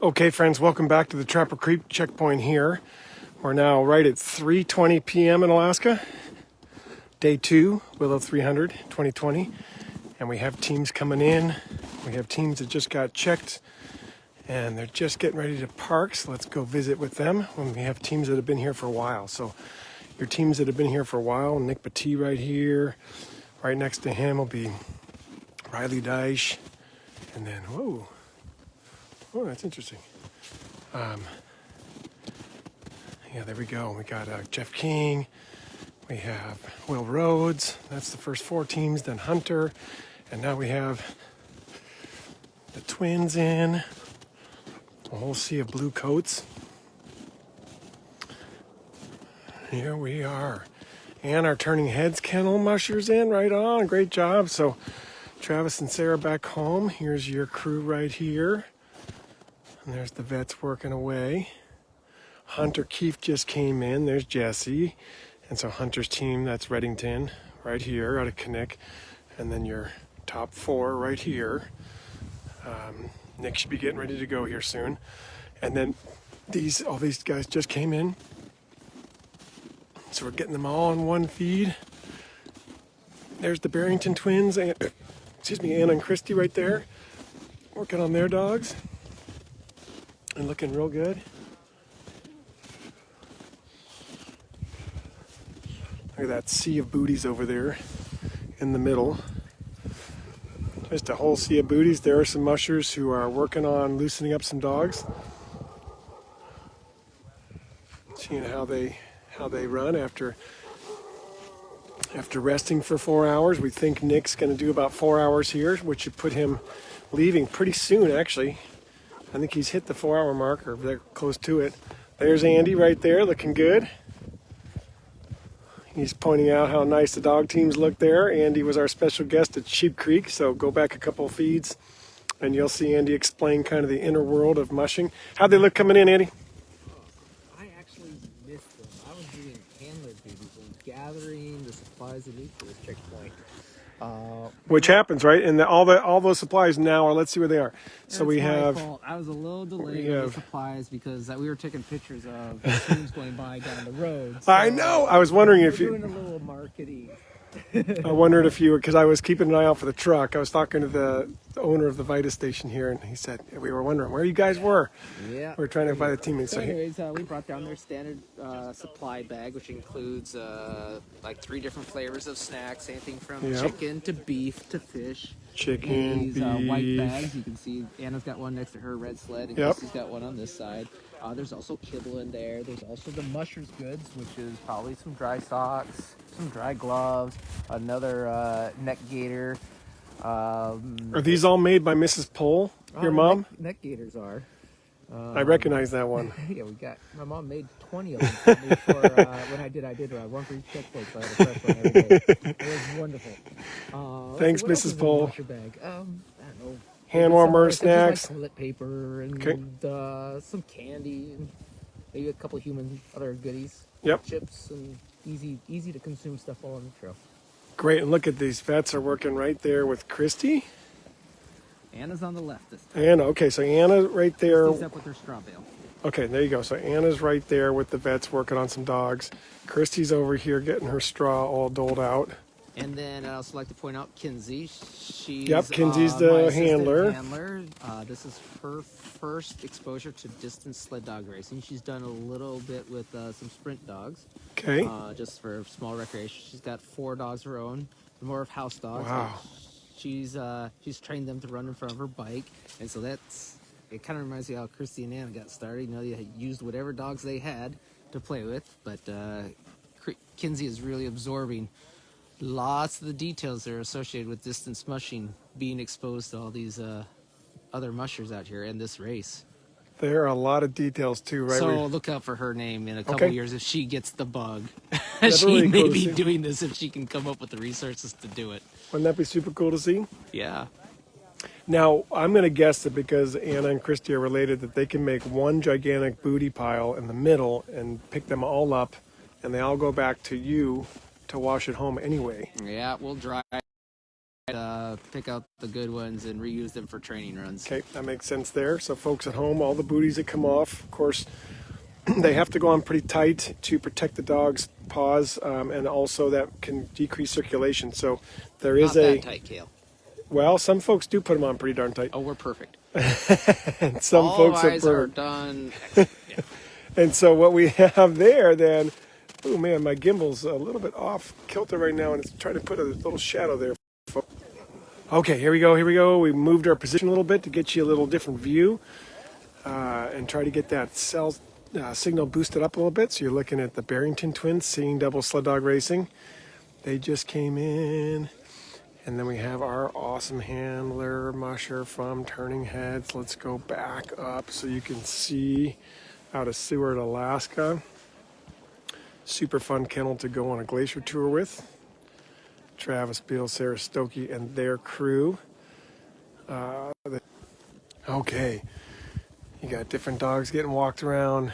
Okay, friends, welcome back to the Trapper Creek checkpoint here. We're now right at 3:20 p.m. in Alaska. Day 2, Willow 300, 2020. And we have teams coming in. We have teams that just got checked and they're just getting ready to park. So let's go visit with them. And we have teams that have been here for a while. So your teams that have been here for a while, Nic Petit right here. Right next to him will be Rilye Dyche. And then, whoa. Oh, that's interesting. Yeah, there we go. We got Jeff King. We have Will Rhodes. That's the first 4 teams. Then Hunter. And now we have the twins in. A whole sea of blue coats. Here we are. And our Turning Heads kennel mushers in. Right on. Great job. So Travis and Sarah back home. Here's your crew right here. And there's the vets working away. Hunter Keefe just came in. There's Jesse. And so Hunter's team, that's Reddington, right here out of Knik. And then your top 4 right here. Nick should be getting ready to go here soon. And then all these guys just came in. So we're getting them all on one feed. There's the Berrington twins, Anna and Kristy right there, working on their dogs. And looking real good. Look at that sea of booties over there in the middle. Just a whole sea of booties. There are some mushers who are working on loosening up some dogs. Seeing how they run after resting for 4 hours. We think Nick's going to do about 4 hours here, which should put him leaving pretty soon, actually. I think he's hit the 4-hour mark, or they're close to it. There's Andy right there, looking good. He's pointing out how nice the dog teams look there. Andy was our special guest at Sheep Creek, so go back a couple of feeds, and you'll see Andy explain kind of the inner world of mushing. How'd they look coming in, Andy? I actually missed them. I was doing handler duties and gathering the supplies I need for this checkpoint. Which happens, right? And all those supplies now are, let's see where they are. So we have... Fault. I was a little delayed with the supplies because we were taking pictures of the teams going by down the road. So I know. I was wondering if you... doing a little marketing. I wondered if you were, because I was keeping an eye out for the truck. I was talking to the owner of the Vita station here, and he said, we were wondering where you guys were. Yeah. We were trying to find the teammates. So anyways, we brought down their standard supply bag, which includes like 3 different flavors of snacks, anything from chicken to beef to fish. Chicken, these white bags, you can see Anna's got one next to her red sled, and Kristy's got one on this side. There's also kibble in there. There's also the mushers goods, which is probably some dry socks, some dry gloves, another neck gaiter. Are these all made by Mrs. Pohl, your mom? Neck gaiters are. I recognize that one. Yeah, my mom made 20 of them for me for, when I did one for each checkpoint, so I had a fresh one every day. It was wonderful. Thanks, Mrs. Pohl. Bag? I don't know. Hand warmer, snacks. Like toilet paper and some candy and maybe a couple of other goodies. Yep. Chips and easy to consume stuff all on the trail. Great, and look at these vets are working right there with Kristy. Anna's on the left this time. Anna, okay, so Anna right there. She's up with her straw bale. Okay, there you go. So Anna's right there with the vets working on some dogs. Kristy's over here getting her straw all doled out. And then I'd also like to point out Kinsey. She's Kinsey's the handler. This is her first exposure to distance sled dog racing. She's done a little bit with some sprint dogs. Okay. Just for small recreation. She's got 4 dogs of her own, more of house dogs. Wow. She's trained them to run in front of her bike, and so it kind of reminds me how Kristi and Anna got started. You know, they used whatever dogs they had to play with, but Kinsey is really absorbing lots of the details that are associated with distance mushing, being exposed to all these other mushers out here in this race. There are a lot of details too, right? So look out for her name in a couple of years if she gets the bug. She really may be doing this if she can come up with the resources to do it. Wouldn't that be super cool to see? Yeah. Now, I'm going to guess that because Anna and Kristy are related, that they can make one gigantic booty pile in the middle and pick them all up, and they all go back to you to wash at home anyway. Yeah, we'll dry pick out the good ones and reuse them for training runs. Okay, that makes sense there. So folks at home, all the booties that come off, of course, they have to go on pretty tight to protect the dog's paws, and also that can decrease circulation. So there is Not that tight, Kale. Well, some folks do put them on pretty darn tight. Oh, we're perfect. And some all folks eyes are are done. Yeah. And so what we have there then, oh man, my gimbal's a little bit off kilter right now, and it's trying to put a little shadow there. Okay, here we go. We moved our position a little bit to get you a little different view, and try to get that signal boosted up a little bit. So you're looking at the Berington twins, Seeing Double Sled Dog Racing. They just came in. And then we have our awesome handler, Musher from Turning Heads. Let's go back up so you can see out of Seward, Alaska. Super fun kennel to go on a glacier tour with. Travis Beals, Sarah Stokey, and their crew. Okay, you got different dogs getting walked around.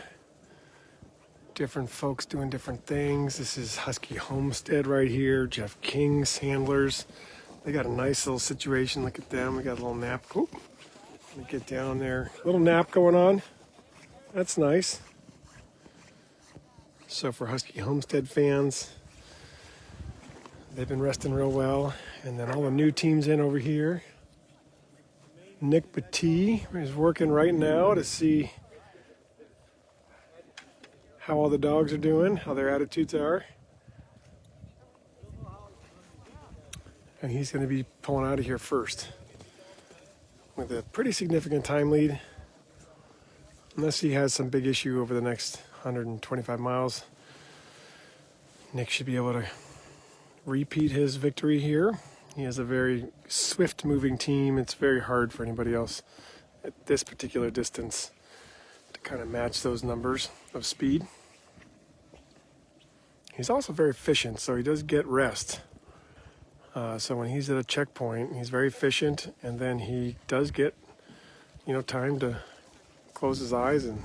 Different folks doing different things. This is Husky Homestead right here. Jeff King's handlers. They got a nice little situation. Look at them. We got a little nap. Oop. Let me get down there. Little nap going on. That's nice. So for Husky Homestead fans, they've been resting real well. And then all the new teams in over here. Nic Petit is working right now to see how all the dogs are doing, how their attitudes are. And he's going to be pulling out of here first with a pretty significant time lead, unless he has some big issue over the next 125 miles. Nick should be able to repeat his victory here. He has a very swift moving team. It's very hard for anybody else at this particular distance to kind of match those numbers of speed. He's also very efficient, so he does get rest. So when he's at a checkpoint, he's very efficient, and then he does get, time to close his eyes and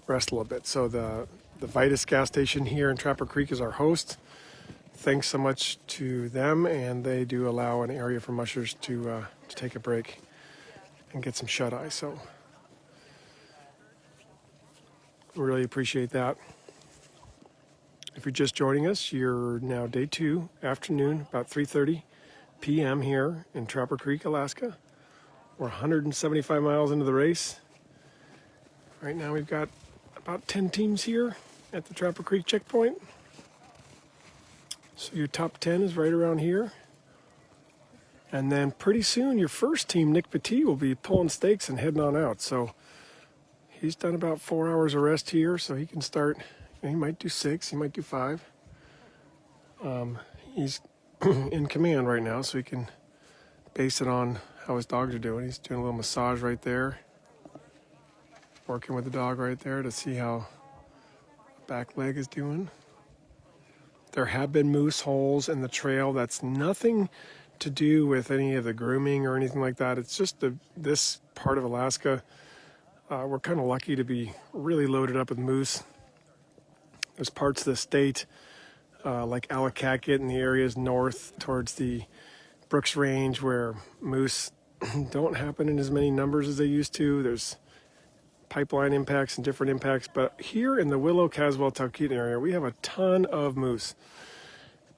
rest a little bit. So the Vitus gas station here in Trapper Creek is our host. Thanks so much to them, and they do allow an area for mushers to take a break and get some shut-eye. So really appreciate that. If you're just joining us, you're now day 2, afternoon, about 3:30 p.m. here in Trapper Creek, Alaska. We're 175 miles into the race. Right now we've got about 10 teams here at the Trapper Creek checkpoint. So your top 10 is right around here. And then pretty soon your first team, Nic Petit, will be pulling stakes and heading on out. So he's done about 4 hours of rest here, so he can start. He might do 6, he might do 5. He's in command right now, so he can base it on how his dogs are doing. He's doing a little massage right there. Working with the dog right there to see how the back leg is doing. There have been moose holes in the trail. That's nothing to do with any of the grooming or anything like that. It's just this part of Alaska. We're kind of lucky to be really loaded up with moose. There's parts of the state, like Allakaket and the areas north towards the Brooks Range, where moose don't happen in as many numbers as they used to. There's pipeline impacts and different impacts. But here in the Willow, Caswell, Talkeetna area, we have a ton of moose.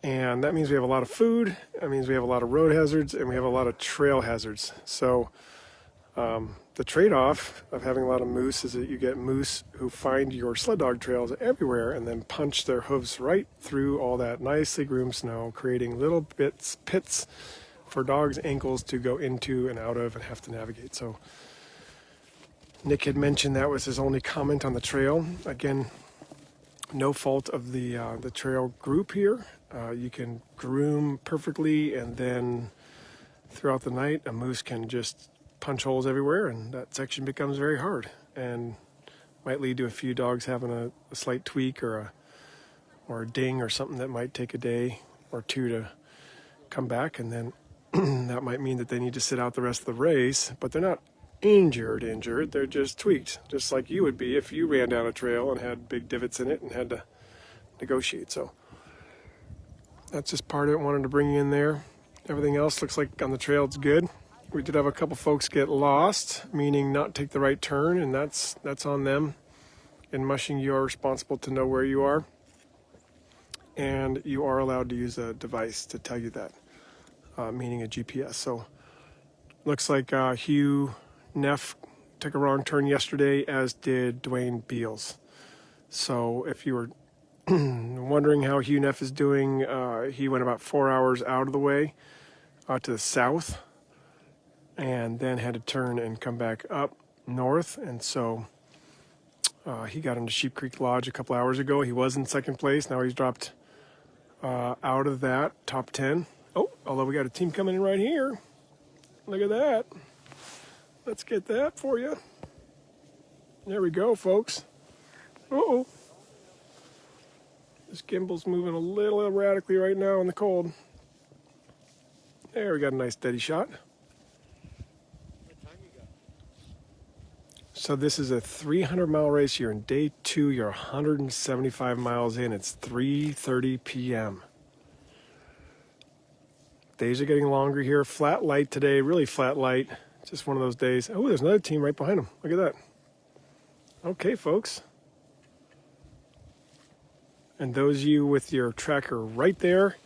And that means we have a lot of food. That means we have a lot of road hazards, and we have a lot of trail hazards. So the trade-off of having a lot of moose is that you get moose who find your sled dog trails everywhere and then punch their hooves right through all that nicely groomed snow, creating little pits for dogs' ankles to go into and out of and have to navigate. So Nick had mentioned that was his only comment on the trail. Again, no fault of the trail group here. You can groom perfectly, and then throughout the night, a moose can just punch holes everywhere, and that section becomes very hard and might lead to a few dogs having a slight tweak or a ding or something that might take a day or two to come back, and then that might mean that they need to sit out the rest of the race. But they're not injured, they're just tweaked, just like you would be if you ran down a trail and had big divots in it and had to negotiate. So that's just part of it. Wanted to bring you in there. Everything else looks like on the trail it's good. We did have a couple folks get lost, meaning not take the right turn, and that's on them. In mushing, you are responsible to know where you are, and you are allowed to use a device to tell you that, meaning a GPS. So looks like Hugh Neff took a wrong turn yesterday, as did Dwayne Beals. So if you were wondering how Hugh Neff is doing, he went about 4 hours out of the way to the south, and then had to turn and come back up north. And so he got into Sheep Creek Lodge a couple hours ago. He was in second place. Now he's dropped out of that top 10. Oh, although we got a team coming in right here. Look at that. Let's get that for you. There we go, folks. Uh-oh. This gimbal's moving a little erratically right now in the cold. There, we got a nice steady shot. So this is a 300-mile race. You're in day 2. You're 175 miles in. It's 3:30 p.m. Days are getting longer here. Flat light today, really flat light. Just one of those days. Oh, there's another team right behind them. Look at that. Okay, folks. And those of you with your tracker right there,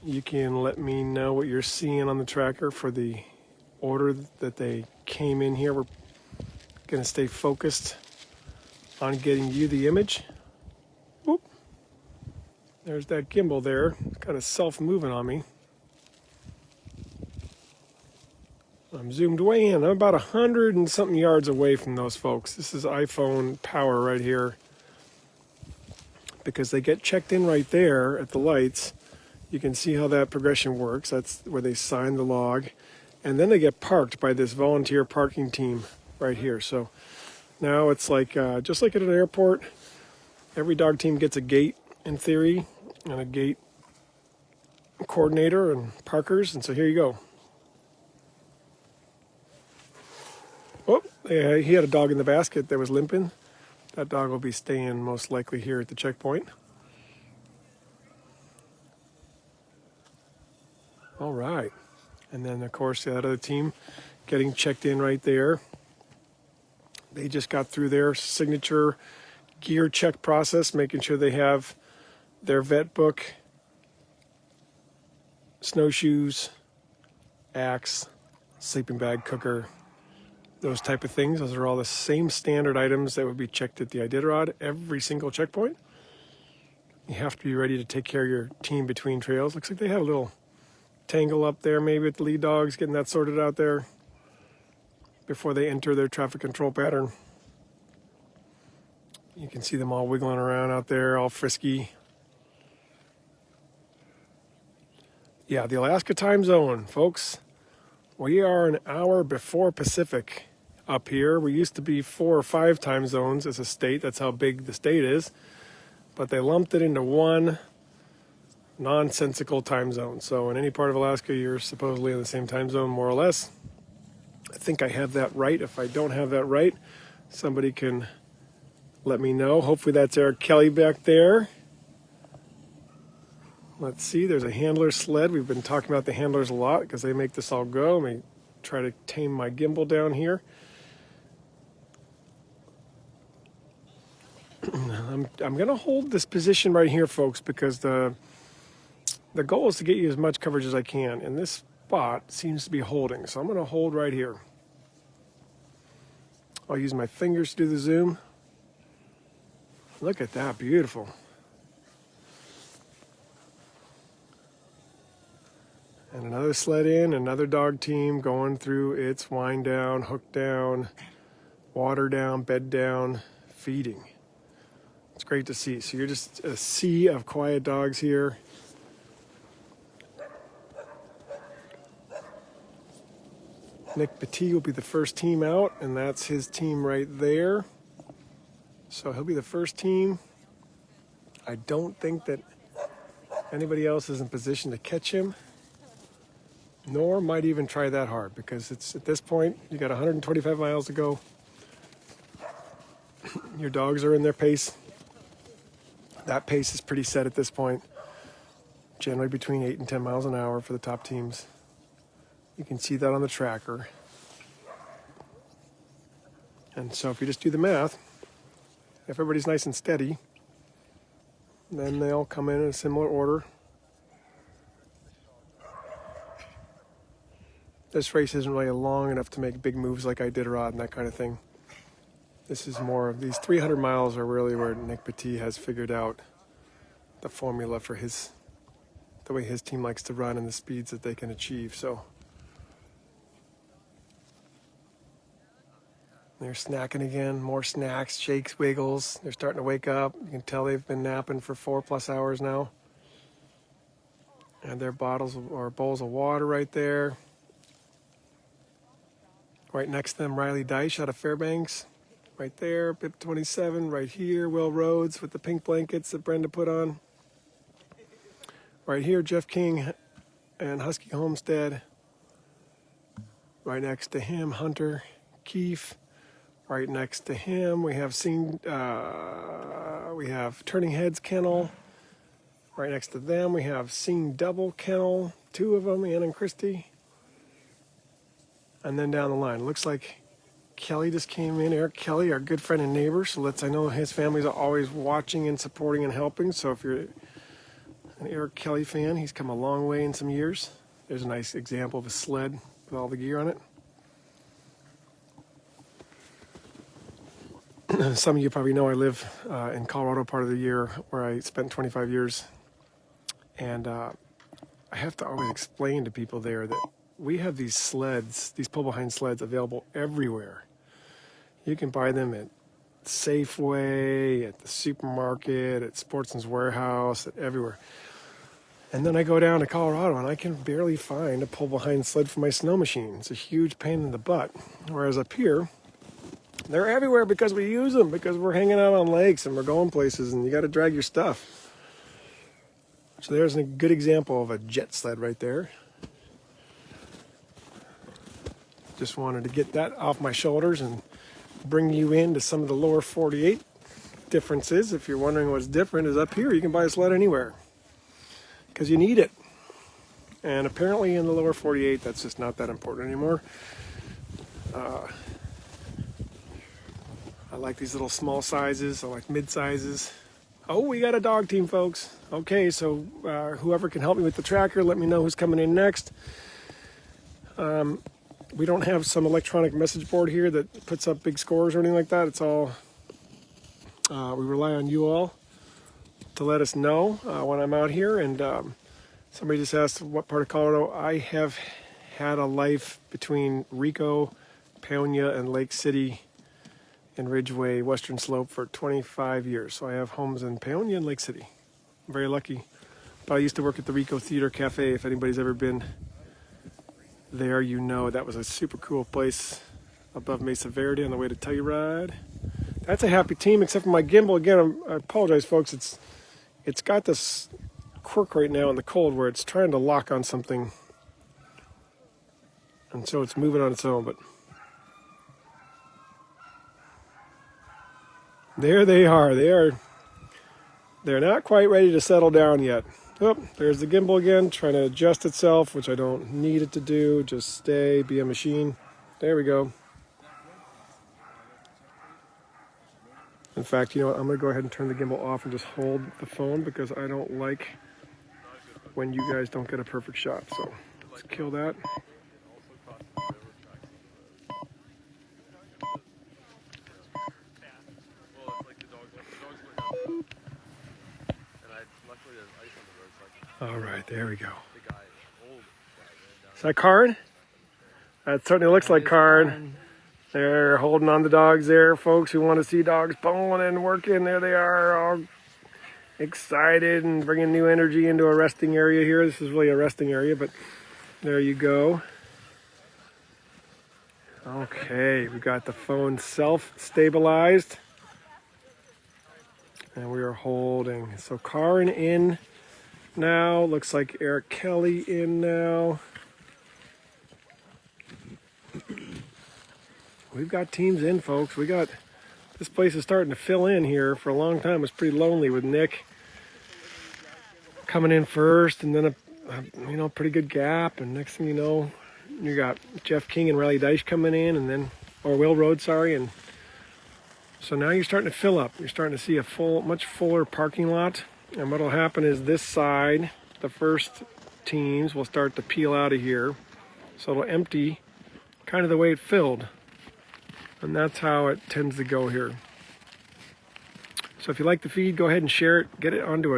you can let me know what you're seeing on the tracker for the order that they came in here. We're going to stay focused on getting you the image. Whoop. There's that gimbal there, kind of self-moving on me. I'm zoomed way in. I'm about 100 and something yards away from those folks. This is iPhone power right here, because they get checked in right there at the lights. You can see how that progression works. That's where they sign the log, and then they get parked by this volunteer parking team right here. So now it's like just like at an airport, every dog team gets a gate in theory, and a gate coordinator and parkers. And so here you go. Oh, he had a dog in the basket that was limping. That dog will be staying most likely here at the checkpoint. All right. And then, of course, that other team getting checked in right there. They just got through their signature gear check process, making sure they have their vet book, snowshoes, axe, sleeping bag, cooker, those type of things. Those are all the same standard items that would be checked at the Iditarod, every single checkpoint. You have to be ready to take care of your team between trails. Looks like they have a little tangle up there, maybe with the lead dogs, getting that sorted out there before they enter their traffic control pattern. You can see them all wiggling around out there, all frisky. Yeah, the Alaska time zone, folks. We are an hour before Pacific up here. We used to be 4 or 5 time zones as a state. That's how big the state is. But they lumped it into one nonsensical time zone. So in any part of Alaska, you're supposedly in the same time zone, more or less. I think I have that right. If I don't have that right, somebody can let me know. Hopefully that's Eric Kelly back there. Let's see, there's a handler sled. We've been talking about the handlers a lot because they make this all go. Let me try to tame my gimbal down here. I'm going to hold this position right here, folks, because the goal is to get you as much coverage as I can. And this spot seems to be holding, so I'm going to hold right here. I'll use my fingers to do the zoom. Look at that, beautiful. And another sled in, another dog team going through its wind down, hook down, water down, bed down, feeding. It's great to see. So you're just a sea of quiet dogs here. Nic Petit will be the first team out, and that's his team right there. So he'll be the first team. I don't think that anybody else is in position to catch him, nor might even try that hard, because it's at this point, you got 125 miles to go. Your dogs are in their pace. That pace is pretty set at this point. generally between 8 and 10 miles an hour for the top teams. You can see that on the tracker. And so if you just do the math, if everybody's nice and steady, then they'll come in a similar order. This race isn't really long enough to make big moves like Iditarod and that kind of thing. This is more of these 300 miles are really where Nic Petit has figured out the formula for the way his team likes to run and the speeds that they can achieve. So they're snacking again, more snacks, shakes, wiggles. They're starting to wake up. You can tell they've been napping for 4+ hours now. And their bottles or bowls of water right there. Right next to them, Rilye Dyche out of Fairbanks. Right there, BIP 27, right here, Will Rhodes with the pink blankets that Brenda put on. Right here, Jeff King and Husky Homestead. Right next to him, Hunter Keefe. Right next to him, we have Turning Heads Kennel. Right next to them, we have Seen Double Kennel, 2 of them, Anna and Kristy. And then down the line, looks like Kelly just came in. Eric Kelly, our good friend and neighbor. So I know his family's always watching and supporting and helping. So if you're an Eric Kelly fan, he's come a long way in some years. There's a nice example of a sled with all the gear on it. Some of you probably know I live in Colorado part of the year where I spent 25 years. And I have to always explain to people there that we have these sleds, these pull-behind sleds available everywhere. You can buy them at Safeway, at the supermarket, at Sportsman's Warehouse, at everywhere. And then I go down to Colorado and I can barely find a pull-behind sled for my snow machine. It's a huge pain in the butt. Whereas up here, they're everywhere because we use them, because we're hanging out on lakes and we're going places and you got to drag your stuff. So there's a good example of a jet sled right there. Just wanted to get that off my shoulders and bring you into some of the lower 48 differences. If you're wondering what's different, is up here you can buy a sled anywhere because you need it. And apparently in the lower 48, that's just not that important anymore. I like these little small sizes. I like mid sizes. Oh, we got a dog team, folks. Okay, so whoever can help me with the tracker, let me know who's coming in next. We don't have some electronic message board here that puts up big scores or anything like that. It's all, we rely on you all to let us know when I'm out here. And somebody just asked what part of Colorado. I have had a life between Rico, Paonia, and Lake City and Ridgeway, Western Slope for 25 years. So I have homes in Paonia and Lake City. I'm very lucky. But I used to work at the Rico Theater Cafe. If anybody's ever been there, you know that was a super cool place above Mesa Verde on the way to Telluride. That's a happy team, except for my gimbal. Again, I apologize, folks. It's got this quirk right now in the cold where it's trying to lock on something, and so it's moving on its own. But there they are. They're not quite ready to settle down yet. Oh, there's the gimbal again, trying to adjust itself, which I don't need it to do. Just stay, be a machine. There we go. In fact, you know what? I'm going to go ahead and turn the gimbal off and just hold the phone because I don't like when you guys don't get a perfect shot. So let's kill that. All right, there we go. Is that Karin? That certainly looks like Karin. They're holding on the dogs there, folks who want to see dogs pulling and working. There they are, all excited and bringing new energy into a resting area here. This is really a resting area, but there you go. Okay, we got the phone self-stabilized. And we are holding. So Karin in now. Looks like Eric Kelly in now. We've got teams in, folks. This place is starting to fill in here. For a long time, it was pretty lonely with Nick coming in first, and then a pretty good gap, and next thing you know, you got Jeff King and Rilye Dyche coming in, or Will Rhodes, sorry, and so now you're starting to fill up. You're starting to see a much fuller parking lot, and what'll happen is this side, the first teams will start to peel out of here, so it'll empty kind of the way it filled, and that's how it tends to go here. So if you like the feed, go ahead and share it, get it onto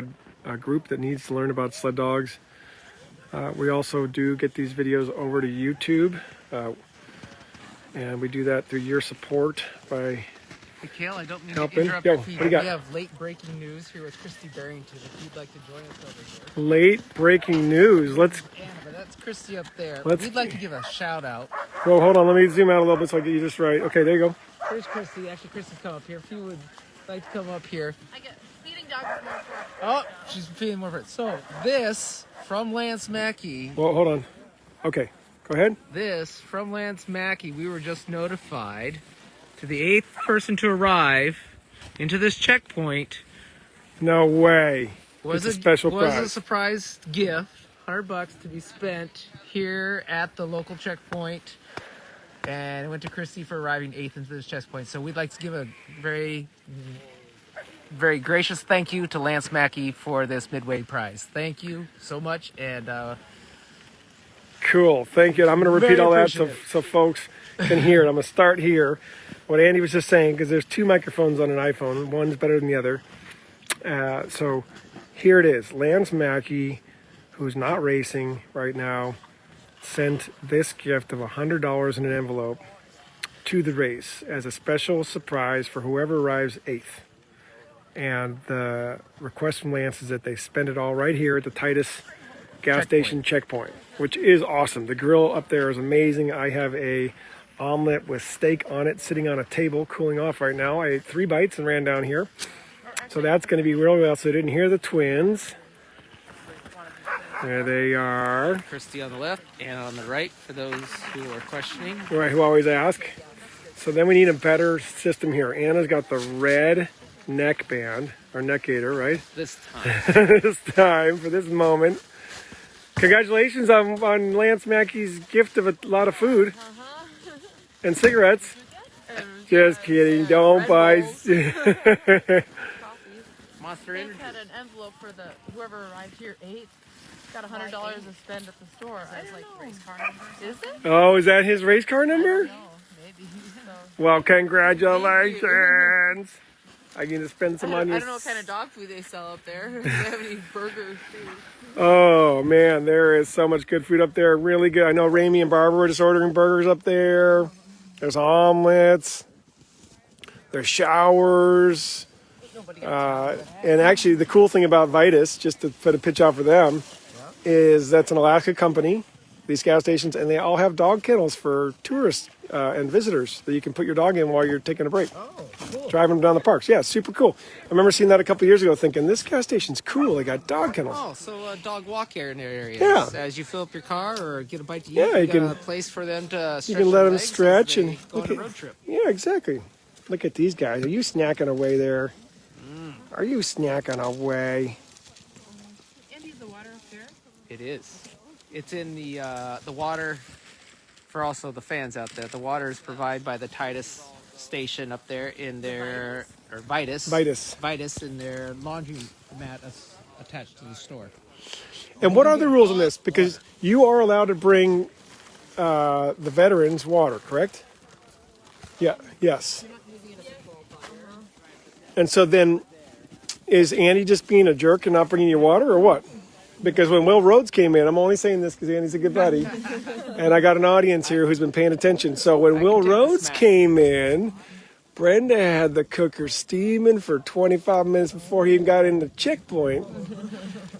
a group that needs to learn about sled dogs. We also do get these videos over to YouTube, and we do that through your support by Mikhail, I don't mean helping. to interrupt Yo, your feed, what do you but we got? have late breaking news here with Kristi Berrington. If you'd like to join us over here. Late breaking news. Let's Anna, but that's Kristi up there. Let's- We'd like to give a shout out. go. Hold on. Let me zoom out a little bit so I get you just right. Okay, there you go. Here's Kristi. Actually, Kristi's come up here. If you would like to come up here. I get feeding dogs more for. Oh, she's feeling more for it. So this from Lance Mackey. Well, hold on. Okay, go ahead. This from Lance Mackey. We were just notified to the 8th person to arrive into this checkpoint No way. was It's a special was prize. a surprise gift, $100 to be spent here at the local checkpoint, and it went to Kristi for arriving 8th into this checkpoint. So we'd like to give a very, very gracious thank you to Lance Mackey for this Midway prize. Thank you so much, and Cool. Thank you. I'm going to repeat Very all that so appreciative. folks can hear it. I'm going to start here. What Andy was just saying, because there's two microphones on an iPhone. One's better than the other. So here it is. Lance Mackey, who's not racing right now, sent this gift of $100 in an envelope to the race as a special surprise for whoever arrives 8th. And the request from Lance is that they spend it all right here at the Titus gas station checkpoint, which is awesome. The grill up there is amazing. I have a omelet with steak on it sitting on a table cooling off right now. I ate 3 bites and ran down here. So that's going to be real well suited. And here are the twins. There they are. Kristi on the left and on the right for those who are questioning. Right, who always ask. So then we need a better system here. Anna's got the red neck band, or neck gaiter, right? This time. This time, for this moment. Congratulations on Lance Mackey's gift of a lot of food and cigarettes. Just kidding. Don't buy. Coffees. Monster They Energy. had an envelope for the whoever arrived here 8th. Got $100 to spend at the store. I don't know. Race car number. Is it? Oh, is that his race car number? No, maybe. So, Well, congratulations. I get to spend some I on don't your. know what kind of dog food they sell up there. Do they have any burgers too? Oh man, there is so much good food up there. Really good. I know Ramey and Barbara were just ordering burgers up there. There's omelets. There's showers. Nobody got And actually, the cool thing about Vitus, just to put a pitch out for them, is that's an Alaska company, these gas stations, and they all have dog kennels for tourists and visitors that you can put your dog in while you're taking a break. Oh, cool. Driving them down the parks. Yeah, super cool. I remember seeing that a couple years ago thinking, this gas station's cool. They got dog kennels. Oh, so a dog walk area in their areas. Yeah. As you fill up your car or get a bite to eat, Yeah, you got can- a place for them to stretch can let their them legs as stretch they and go on look a at- road trip. Yeah, exactly. Look at these guys. Are you snacking away there? Are you snacking away? Andy's the water up there. It is. It's in the water for also the fans out there. The water is provided by the Titus station up there in their or Vitus. Vitus in their laundry mat attached to the store. And what are the rules on this? Because you are allowed to bring the veterans water, correct? Yeah, yes. And so then, is Andy just being a jerk and not bringing you water, or what? Because when Will Rhodes came in, I'm only saying this because Andy's a good buddy, and I got an audience here who's been paying attention. So when Will take the Rhodes smack. came in, Brenda had the cooker steaming for 25 minutes before he even got in the checkpoint.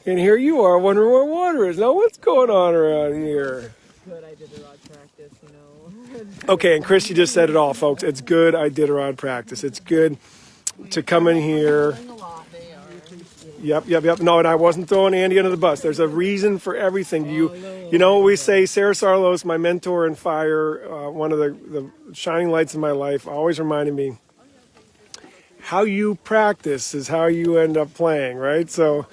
And here you are wondering where water is. Now what's going on around here? Good, I did a rod practice, you know. Okay, and Kristi just said it all, folks. It's good I did a rod practice. It's good to come in here. A lot, they are. Yep. No, and I wasn't throwing Andy under the bus. There's a reason for everything. You know what we say? Sarah Sarlos, my mentor in fire, one of the shining lights in my life, always reminded me, how you practice is how you end up playing, right? So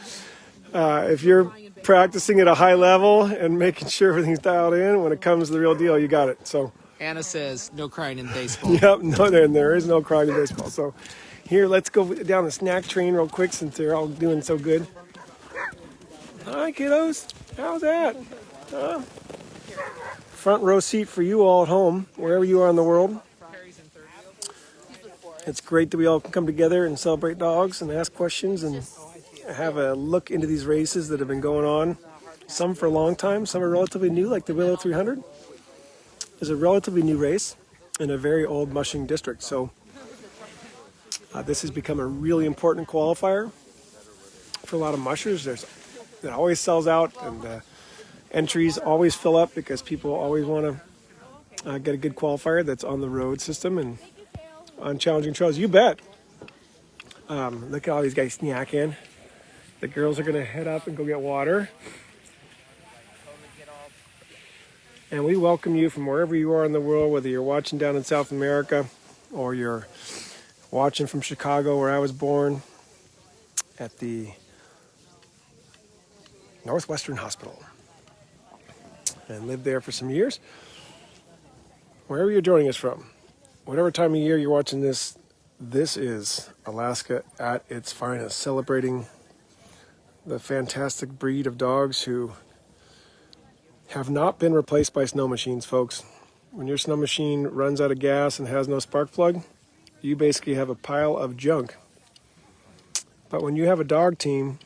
If you're practicing at a high level and making sure everything's dialed in, when it comes to the real deal, you got it. So, Anna says, no crying in baseball. yep, no, there is no crying in baseball. So, here, let's go down the snack train real quick since they're all doing so good. Hi, kiddos. How's that? Front row seat for you all at home, wherever you are in the world. It's great that we all can come together and celebrate dogs and ask questions and have a look into these races that have been going on. Some for a long time, some are relatively new, like the Willow 300 is a relatively new race in a very old mushing district. So this has become a really important qualifier for a lot of mushers. It always sells out, and entries always fill up because people always want to get a good qualifier that's on the road system and on challenging trails. You bet. Look at all these guys snacking. The girls are going to head up and go get water. And we welcome you from wherever you are in the world, whether you're watching down in South America or you're watching from Chicago, where I was born, at the Northwestern Hospital and lived there for some years. Wherever you're joining us from, whatever time of year you're watching this, this is Alaska at its finest, celebrating the fantastic breed of dogs who have not been replaced by snow machines, folks. When your snow machine runs out of gas and has no spark plug, you basically have a pile of junk. But when you have a dog team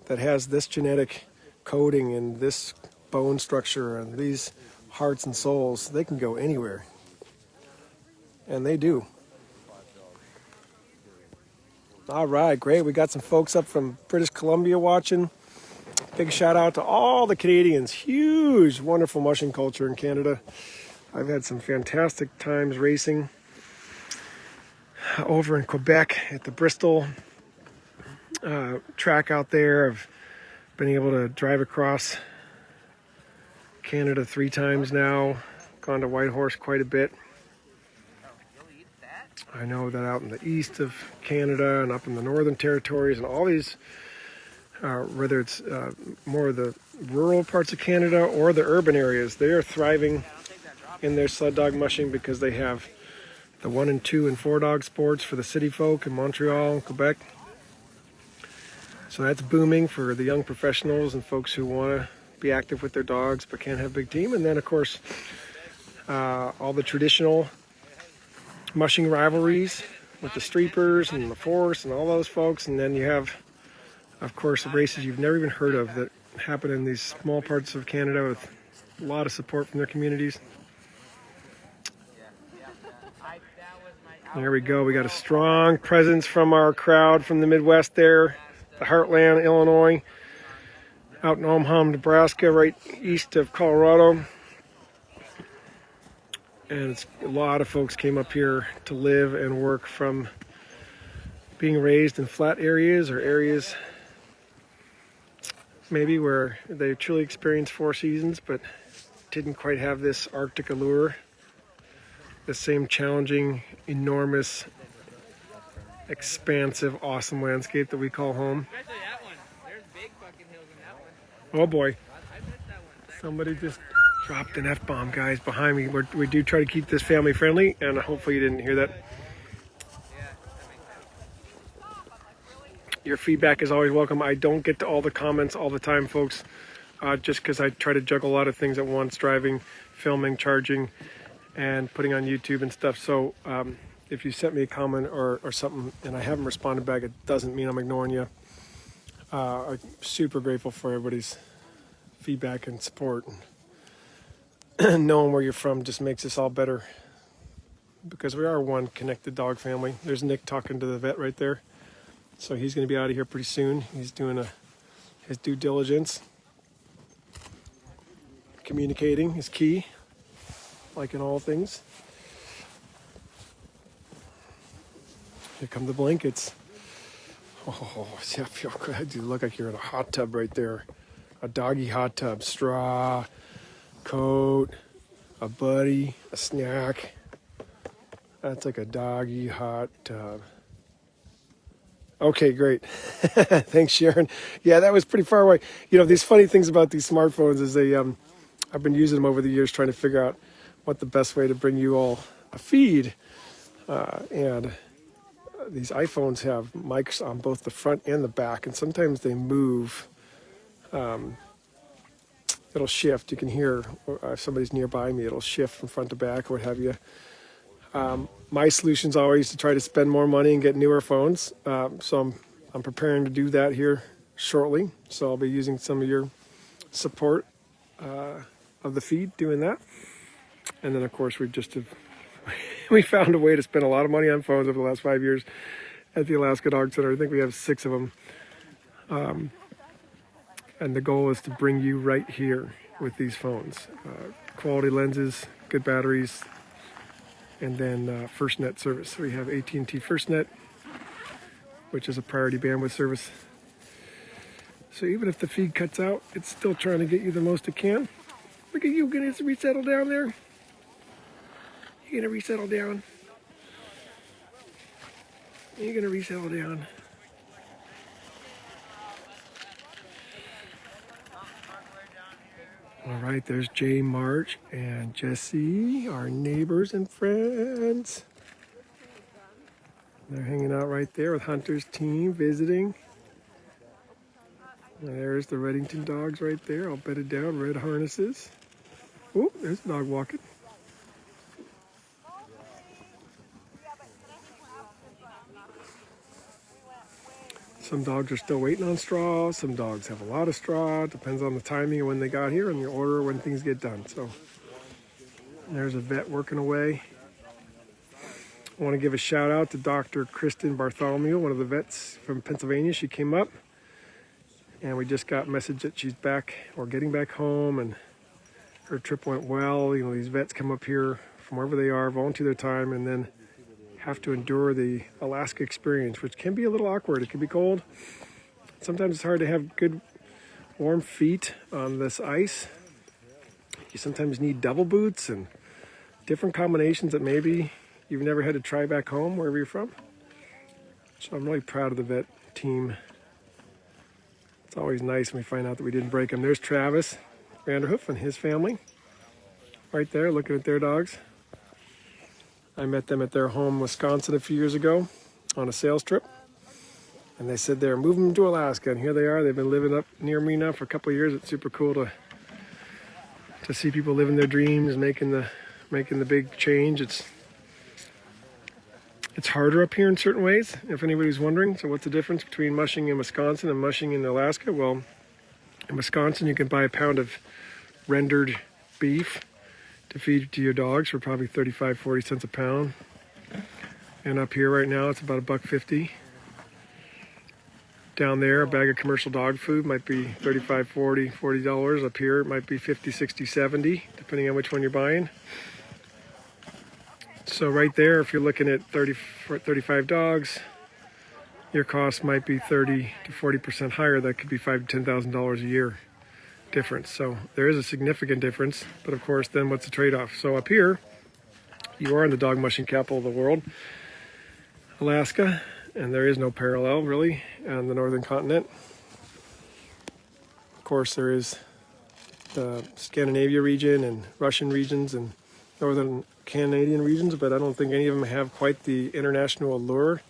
that has this genetic coding and this bone structure and these hearts and souls, they can go anywhere. And they do. All right, great. We got some folks up from British Columbia watching. Big shout out to all the Canadians. Huge, wonderful mushing culture in Canada. I've had some fantastic times racing over in Quebec at the Bristol track out there. I've been able to drive across Canada 3 times now. Gone to Whitehorse quite a bit. I know that out in the east of Canada and up in the Northern Territories and all these, whether it's more of the rural parts of Canada or the urban areas, they are thriving in their sled dog mushing because they have the 1 and 2 and 4 dog sports for the city folk in Montreal and Quebec. So that's booming for the young professionals and folks who want to be active with their dogs but can't have a big team. And then, of course, all the traditional mushing rivalries with the Streepers and the Force and all those folks. And then you have, of course, races you've never even heard of that happen in these small parts of Canada with a lot of support from their communities. There we go. We got a strong presence from our crowd from the Midwest there, the Heartland, Illinois, out in Omaha, Nebraska, right east of Colorado. And a lot of folks came up here to live and work from being raised in flat areas or areas maybe where they truly experienced 4 seasons but didn't quite have this Arctic allure, the same challenging, enormous, expansive, awesome landscape that we call home. Especially that one. There's big fucking hills in that one. Oh boy. I missed that one. Somebody just dropped an F-bomb, guys, behind me. We do try to keep this family friendly, and hopefully you didn't hear that. Your feedback is always welcome. I don't get to all the comments all the time, folks, just because I try to juggle a lot of things at once, driving, filming, charging, and putting on YouTube and stuff. So if you sent me a comment or something and I haven't responded back, it doesn't mean I'm ignoring you. I'm super grateful for everybody's feedback and support. And knowing where you're from just makes us all better because we are one connected dog family. There's Nick talking to the vet right there. So he's going to be out of here pretty soon. He's doing his due diligence. Communicating is key, like in all things. Here come the blankets. Oh, see, I feel good. You look like you're in a hot tub right there. A doggy hot tub. Straw, coat, a buddy, a snack. That's like a doggy hot tub. Okay, great. Thanks, Sharon. Yeah, that was pretty far away. You know, these funny things about these smartphones is I've been using them over the years trying to figure out what the best way to bring you all a feed. And these iPhones have mics on both the front and the back, and sometimes they move. It'll shift. You can hear if somebody's nearby me, it'll shift from front to back or what have you. My solution's always to try to spend more money and get newer phones. So I'm preparing to do that here shortly. So I'll be using some of your support of the feed doing that. And then of course we found a way to spend a lot of money on phones over the last 5 years at the Alaska Dog Center. I think we have 6 of them. And the goal is to bring you right here with these phones. Quality lenses, good batteries, and then FirstNet service. So we have AT&T FirstNet, which is a priority bandwidth service. So even if the feed cuts out, it's still trying to get you the most it can. Look at you, gonna resettle down there. You're gonna resettle down. You're gonna resettle down. All right, there's Jay, March, and Jesse, our neighbors and friends. They're hanging out right there with Hunter's team, visiting. There's the Reddington dogs right there, all bedded down, red harnesses. Oh, there's a dog walking. Some dogs are still waiting on straw. Some dogs have a lot of straw. It depends on the timing of when they got here and the order when things get done. So there's a vet working away. I want to give a shout out to Dr. Kristen Bartholomew, one of the vets from Pennsylvania. She came up and we just got a message that she's back or getting back home and her trip went well. You know, these vets come up here from wherever they are, volunteer their time, and then have to endure the Alaska experience, which can be a little awkward. It can be cold. Sometimes it's hard to have good warm feet on this ice. You sometimes need double boots and different combinations that maybe you've never had to try back home wherever you're from. So I'm really proud of the vet team. It's always nice when we find out that we didn't break them. There's Travis Vanderhoof and his family right there looking at their dogs. I met them at their home in Wisconsin a few years ago on a sales trip. And they said they're moving to Alaska, and here they are. They've been living up near me now for a couple of years. It's super cool to see people living their dreams, making the big change. It's harder up here in certain ways, if anybody's wondering. So what's the difference between mushing in Wisconsin and mushing in Alaska? Well, in Wisconsin, you can buy a pound of rendered beef to feed to your dogs for probably 35-40 cents a pound. And up here right now, it's about $1.50. Down there, a bag of commercial dog food might be $35-$40. Up here, it might be $50, $60, $70, depending on which one you're buying. So right there, if you're looking at 35 dogs, your cost might be 30 to 40% higher. That could be $5,000 to $10,000 a year difference. So there is a significant difference, but of course, then what's the trade-off? So up here, you are in the dog mushing capital of the world, Alaska, and there is no parallel really on the northern continent. Of course, there is the Scandinavia region and Russian regions and northern Canadian regions, but I don't think any of them have quite the international allure.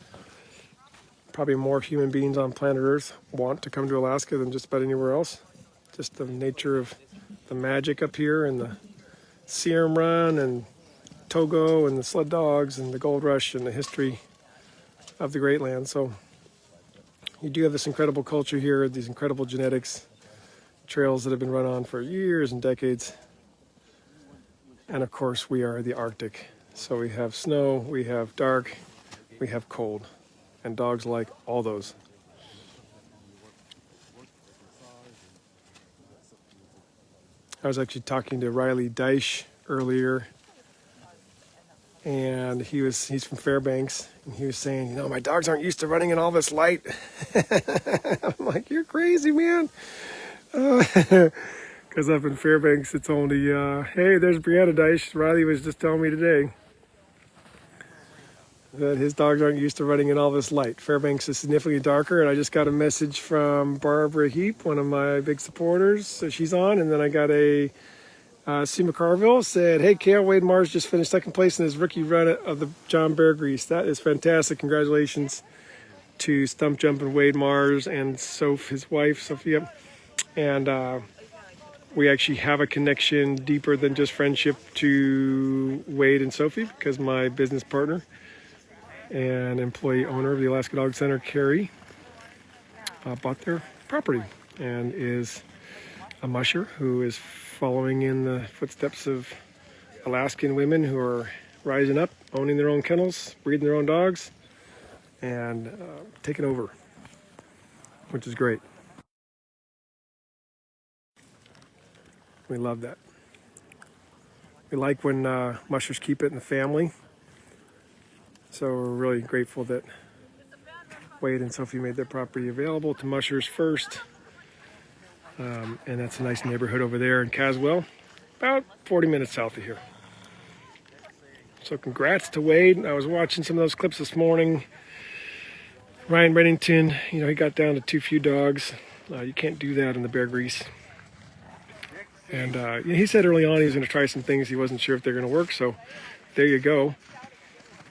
Probably more human beings on planet Earth want to come to Alaska than just about anywhere else. Just the nature of the magic up here and the Serum Run and Togo and the sled dogs and the gold rush and the history of the Great Land. So you do have this incredible culture here, these incredible genetics, trails that have been run on for years and decades. And of course, we are the Arctic. So we have snow, we have dark, we have cold, and dogs like all those. I was actually talking to Rilye Dyche earlier, and he's from Fairbanks, and he was saying, you know, my dogs aren't used to running in all this light. I'm like, you're crazy, man. Because up in Fairbanks, it's only, hey, there's Brianna Dyche. Rilye was just telling me today. that his dogs aren't used to running in all this light. Fairbanks is significantly darker, and I just got a message from Barbara Heap, one of my big supporters. So she's on, and then I got a Sue McCarville said, "Hey, Kale, Wade Mars just finished second place in his rookie run of the John Bear Grease. That is fantastic. Congratulations to Stump Jumping Wade Mars and his wife, Sophia. And we actually have a connection deeper than just friendship to Wade and Sophie, because my business partner and employee owner of the Alaska Dog Center, Carrie, bought their property and is a musher who is following in the footsteps of Alaskan women who are rising up, owning their own kennels, breeding their own dogs, and taking over, which is great. We love that. We like when mushers keep it in the family. So we're really grateful that Wade and Sophie made their property available to mushers first. And that's a nice neighborhood over there in Caswell, about 40 minutes south of here. So congrats to Wade. I was watching some of those clips this morning. Ryan Reddington, he got down to too few dogs. You can't do that in the Bear Grease. And he said early on he was going to try some things. He wasn't sure if they're going to work, so there you go.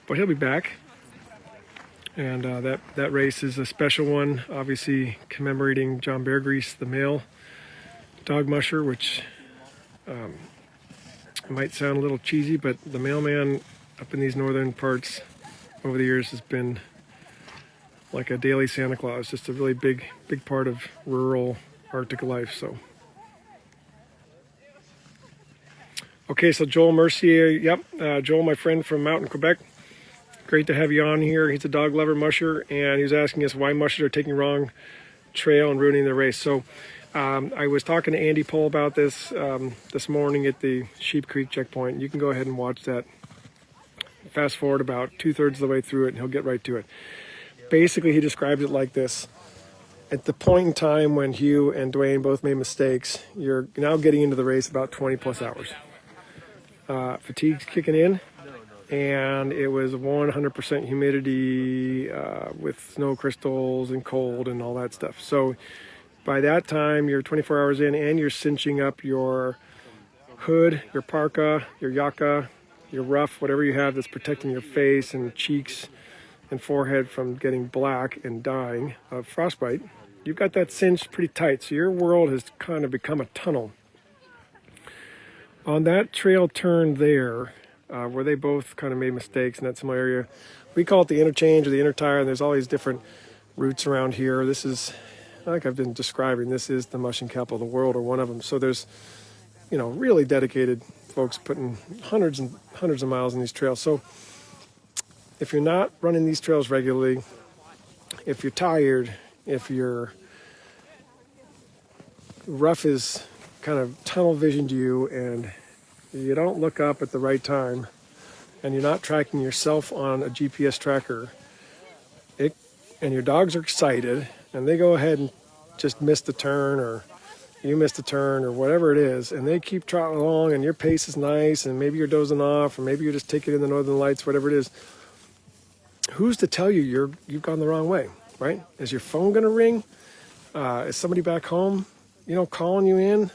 But he'll be back. And that race is a special one, obviously commemorating John Bear Grease, the male dog musher, which might sound a little cheesy, but the mailman up in these northern parts over the years has been like a daily Santa Claus, just a really big part of rural Arctic life. So. Okay, so Joel Mercier, Joel, my friend from Mountain, Quebec. Great to have you on here. He's a dog lover musher, and he was asking us why mushers are taking wrong trail and ruining the race. So I was talking to Andy Pohl about this this morning at the Sheep Creek checkpoint. You can go ahead and watch that. Fast forward about 2/3 of the way through it, and he'll get right to it. Basically, he described it like this. At the point in time when Hugh and Dwayne both made mistakes, you're now getting into the race about 20 plus hours. Fatigue's kicking in, and it was 100% humidity with snow crystals and cold and all that stuff. So by that time, you're 24 hours in, and you're cinching up your hood, your parka, your yaka, your ruff, whatever you have that's protecting your face and cheeks and forehead from getting black and dying of frostbite. You've got that cinched pretty tight, so your world has kind of become a tunnel. On that trail turn there, where they both kind of made mistakes in that similar area, we call it the interchange or the intertire, and there's all these different routes around here. This is, like I've been describing, this is the mushing capital of the world, or one of them. So there's, really dedicated folks putting hundreds and hundreds of miles in these trails. So if you're not running these trails regularly, if you're tired, if your rough is kind of tunnel visioned you and you don't look up at the right time and you're not tracking yourself on a GPS tracker, and your dogs are excited and they go ahead and just miss the turn, or you miss the turn, or whatever it is, and they keep trotting along and your pace is nice and maybe you're dozing off or maybe you're just taking in the northern lights, whatever it is, who's to tell you you've gone the wrong way, right? Is your phone going to ring? Is somebody back home, calling you in?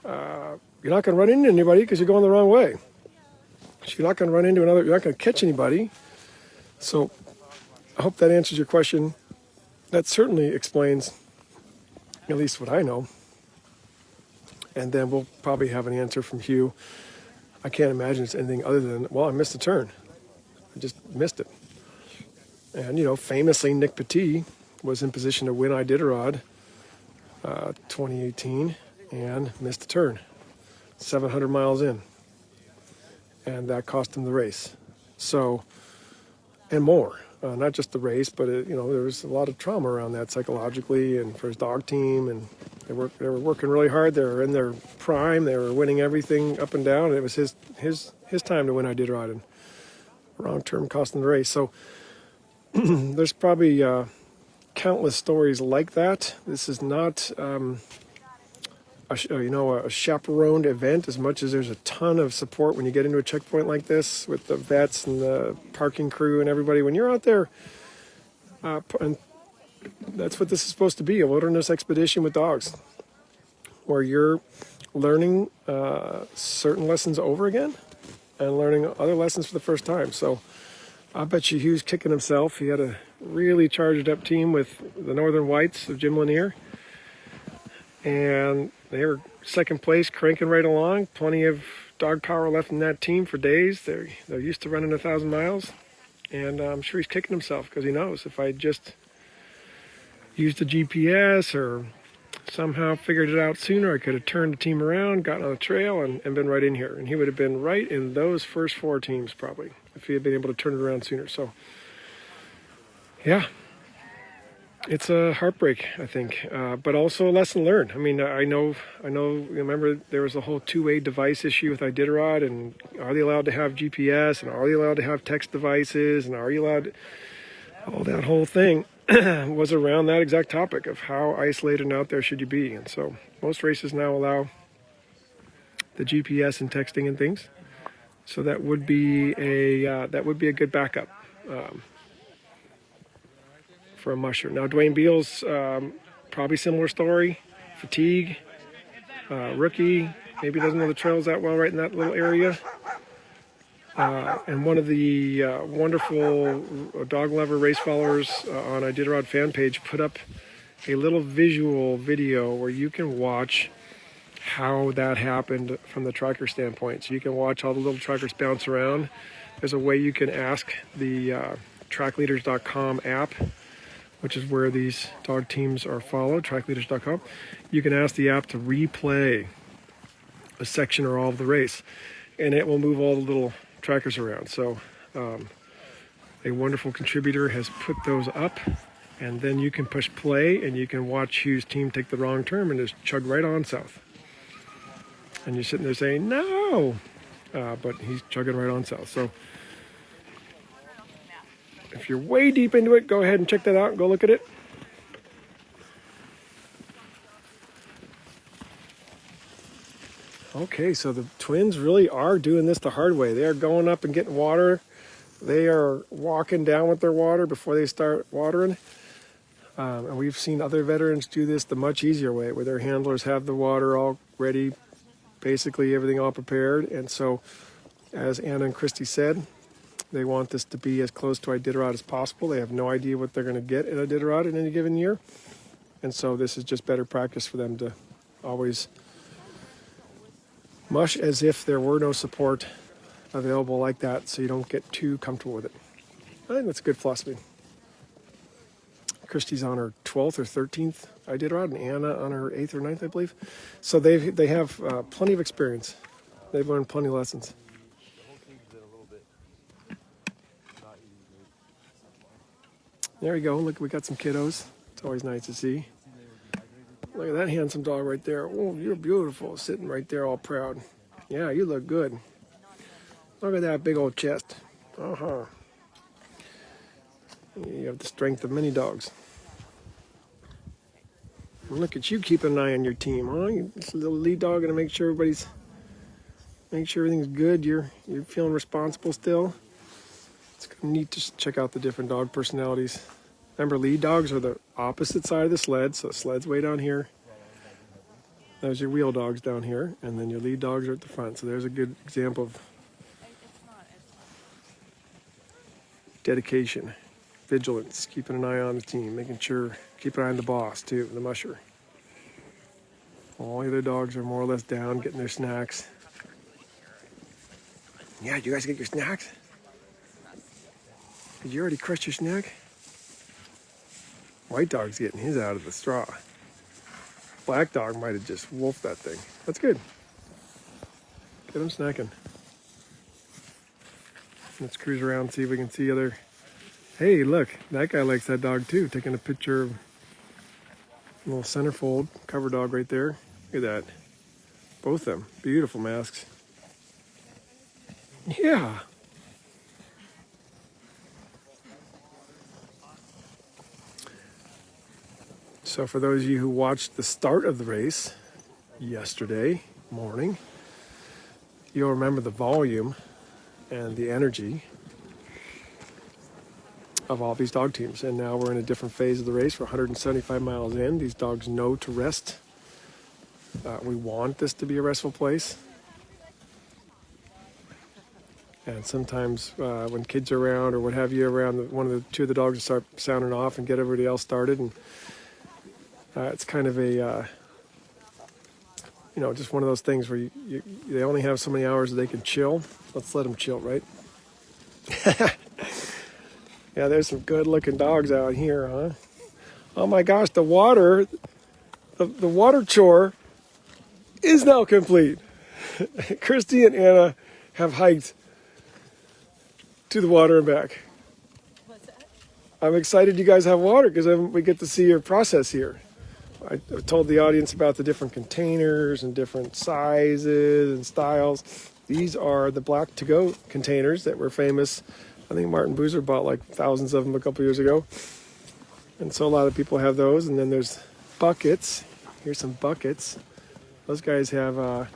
You're not going to run into anybody because you're going the wrong way. So you're not going to run into you're not going to catch anybody. So I hope that answers your question. That certainly explains at least what I know. And then we'll probably have an answer from Hugh. I can't imagine it's anything other than, I missed a turn. I just missed it. And, famously, Nic Petit was in position to win Iditarod 2018 and missed a turn 700 miles in. And that cost him the race. So, and more. Not just the race, but, there was a lot of trauma around that psychologically and for his dog team. And they were working really hard. They were in their prime. They were winning everything up and down. And it was his time to win Iditarod. And wrong term cost him the race. So there's probably countless stories like that. This is not a chaperoned event as much as there's a ton of support when you get into a checkpoint like this with the vets and the parking crew and everybody. When you're out there, and that's what this is supposed to be, a wilderness expedition with dogs, where you're learning certain lessons over again and learning other lessons for the first time. So I bet you Hugh's kicking himself. He had a really charged up team with the Northern Whites of Jim Lanier. And they were second place, cranking right along. Plenty of dog power left in that team for days. They're used to running 1,000 miles. And I'm sure he's kicking himself because he knows if I just used a GPS or somehow figured it out sooner, I could have turned the team around, gotten on the trail, and been right in here. And he would have been right in those first 4 teams probably if he had been able to turn it around sooner. So, yeah. It's a heartbreak, I think, but also a lesson learned. I mean, I know. Remember, there was a whole two-way device issue with Iditarod, and are they allowed to have GPS, and are they allowed to have text devices, and are you allowed? All that whole thing was around that exact topic of how isolated and out there should you be. And so, most races now allow the GPS and texting and things. So that would be a good backup. For a musher. Now, Dwayne Beals, probably similar story. Fatigue, rookie, maybe doesn't know the trails that well right in that little area. And one of the wonderful dog lover race followers on Iditarod fan page put up a little visual video where you can watch how that happened from the tracker standpoint. So you can watch all the little trackers bounce around. There's a way you can ask the trackleaders.com app, which is where these dog teams are followed, trackleaders.com. You can ask the app to replay a section or all of the race, and it will move all the little trackers around. So a wonderful contributor has put those up, and then you can push play, and you can watch Hugh's team take the wrong turn and just chug right on south. And you're sitting there saying, no, but he's chugging right on south. So if you're way deep into it, go ahead and check that out and go look at it. Okay, so the twins really are doing this the hard way. They are going up and getting water. They are walking down with their water before they start watering. And we've seen other veterans do this the much easier way, where their handlers have the water all ready, basically everything all prepared. And so, as Anna and Kristy said, they want this to be as close to Iditarod as possible. They have no idea what they're going to get at Iditarod in any given year. And so this is just better practice for them to always mush as if there were no support available like that, so you don't get too comfortable with it. I think that's a good philosophy. Kristy's on her 12th or 13th Iditarod, and Anna on her 8th or 9th, I believe. So they have plenty of experience. They've learned plenty of lessons. There we go. Look, we got some kiddos. It's always nice to see. Look at that handsome dog right there. Oh, you're beautiful. Sitting right there all proud. Yeah, you look good. Look at that big old chest. Uh-huh. You have the strength of many dogs. And look at you keeping an eye on your team, huh? You're just a little lead dog and make sure everything's good. You're feeling responsible still. It's neat to check out the different dog personalities. Remember, lead dogs are the opposite side of the sled, so the sled's way down here. There's your wheel dogs down here, and then your lead dogs are at the front. So there's a good example of dedication, vigilance, keeping an eye on the team, making sure, keep an eye on the boss too, the musher. All the other dogs are more or less down, getting their snacks. Yeah, you guys get your snacks? Did you already crush your snack? White dog's getting his out of the straw. Black dog might have just wolfed that thing. That's good. Get him snacking. Let's cruise around and see if we can see other... Hey, look, that guy likes that dog too. Taking a picture of a little centerfold cover dog right there. Look at that. Both of them. Beautiful masks. Yeah. So for those of you who watched the start of the race, yesterday morning. You'll remember the volume and the energy of all these dog teams. And now we're in a different phase of the race. We're 175 miles in. These dogs know to rest. We want this to be a restful place. And sometimes when kids are around or what have you around, two of the dogs will start sounding off and get everybody else started. And it's kind of a, just one of those things where they only have so many hours that they can chill. Let's let them chill, right? Yeah, there's some good looking dogs out here, huh? Oh my gosh, the water chore is now complete. Kristi and Anna have hiked to the water and back. What's that? I'm excited you guys have water because we get to see your process here. I told the audience about the different containers and different sizes and styles. These are the black to-go containers that were famous. I think Martin Boozer bought like thousands of them a couple years ago. And so a lot of people have those. And then there's buckets. Here's some buckets. Those guys have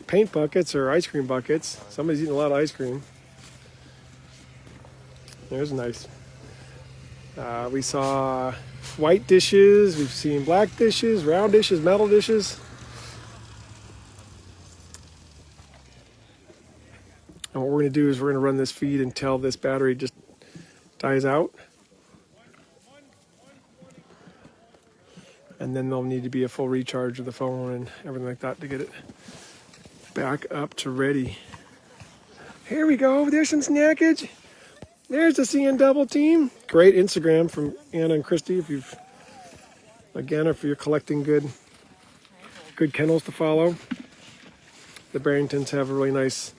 paint buckets or ice cream buckets. Somebody's eating a lot of ice cream. There's nice. We saw white dishes. We've seen black dishes, round dishes, metal dishes. And what we're going to do is we're going to run this feed until this battery just dies out. And then there'll need to be a full recharge of the phone and everything like that to get it back up to ready. Here we go. There's some snackage. There's the CN double team. Great Instagram from Anna and Kristi if you're collecting good kennels to follow. The Beringtons have a really nice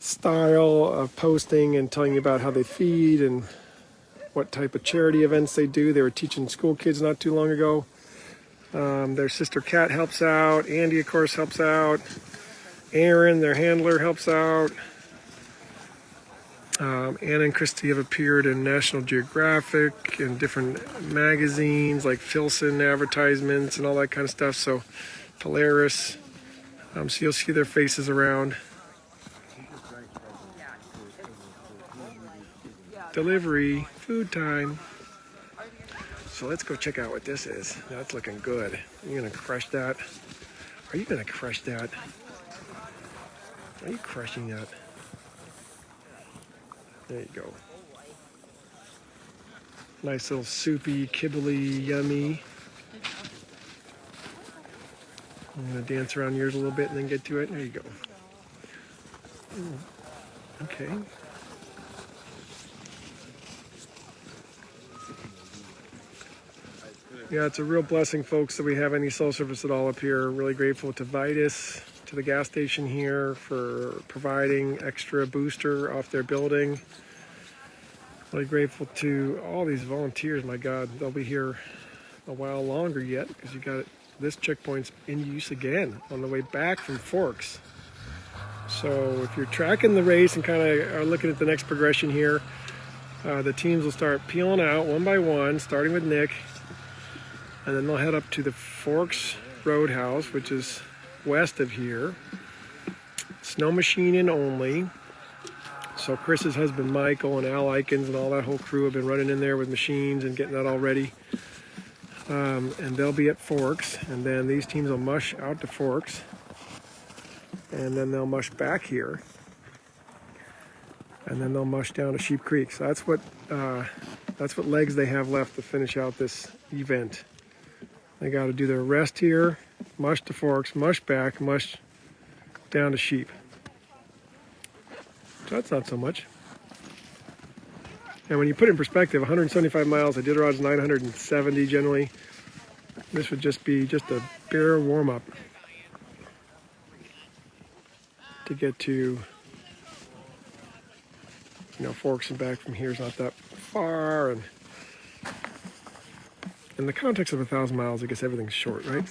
style of posting and telling you about how they feed and what type of charity events they do. They were teaching school kids not too long ago. Their sister Kat helps out. Andy, of course, helps out. Aaron, their handler, helps out. Anna and Kristi have appeared in National Geographic and different magazines like Filson advertisements and all that kind of stuff. So Polaris. So you'll see their faces around. Delivery, food time. So let's go check out what this is. That's looking good. You're gonna crush that. Are you gonna crush that? Are you crushing that? There you go. Nice little soupy, kibbly, yummy. I'm gonna dance around yours a little bit and then get to it. There you go. Ooh. Okay. Yeah, it's a real blessing, folks, that we have any cell service at all up here. Really grateful to Vitus, to the gas station here for providing extra booster off their building. Really grateful to all these volunteers. My God, they'll be here a while longer yet because you got this checkpoint's in use again on the way back from Forks. So if you're tracking the race and kind of are looking at the next progression here, the teams will start peeling out one by one, starting with Nic. And then they'll head up to the Forks Roadhouse, which is west of here. Snow machining only. So Chris's husband Michael and Al Ikens and all that whole crew have been running in there with machines and getting that all ready. And they'll be at Forks. And then these teams will mush out to Forks. And then they'll mush back here. And then they'll mush down to Sheep Creek. So that's what legs they have left to finish out this event. They got to do their rest here, mush to Forks, mush back, mush down to Sheep. So that's not so much. And when you put it in perspective, 175 miles, Iditarod's 970 generally. This would just be just a bare warm-up to get to, Forks and back from here is not that far. And in the context of 1,000 miles, I guess everything's short, right?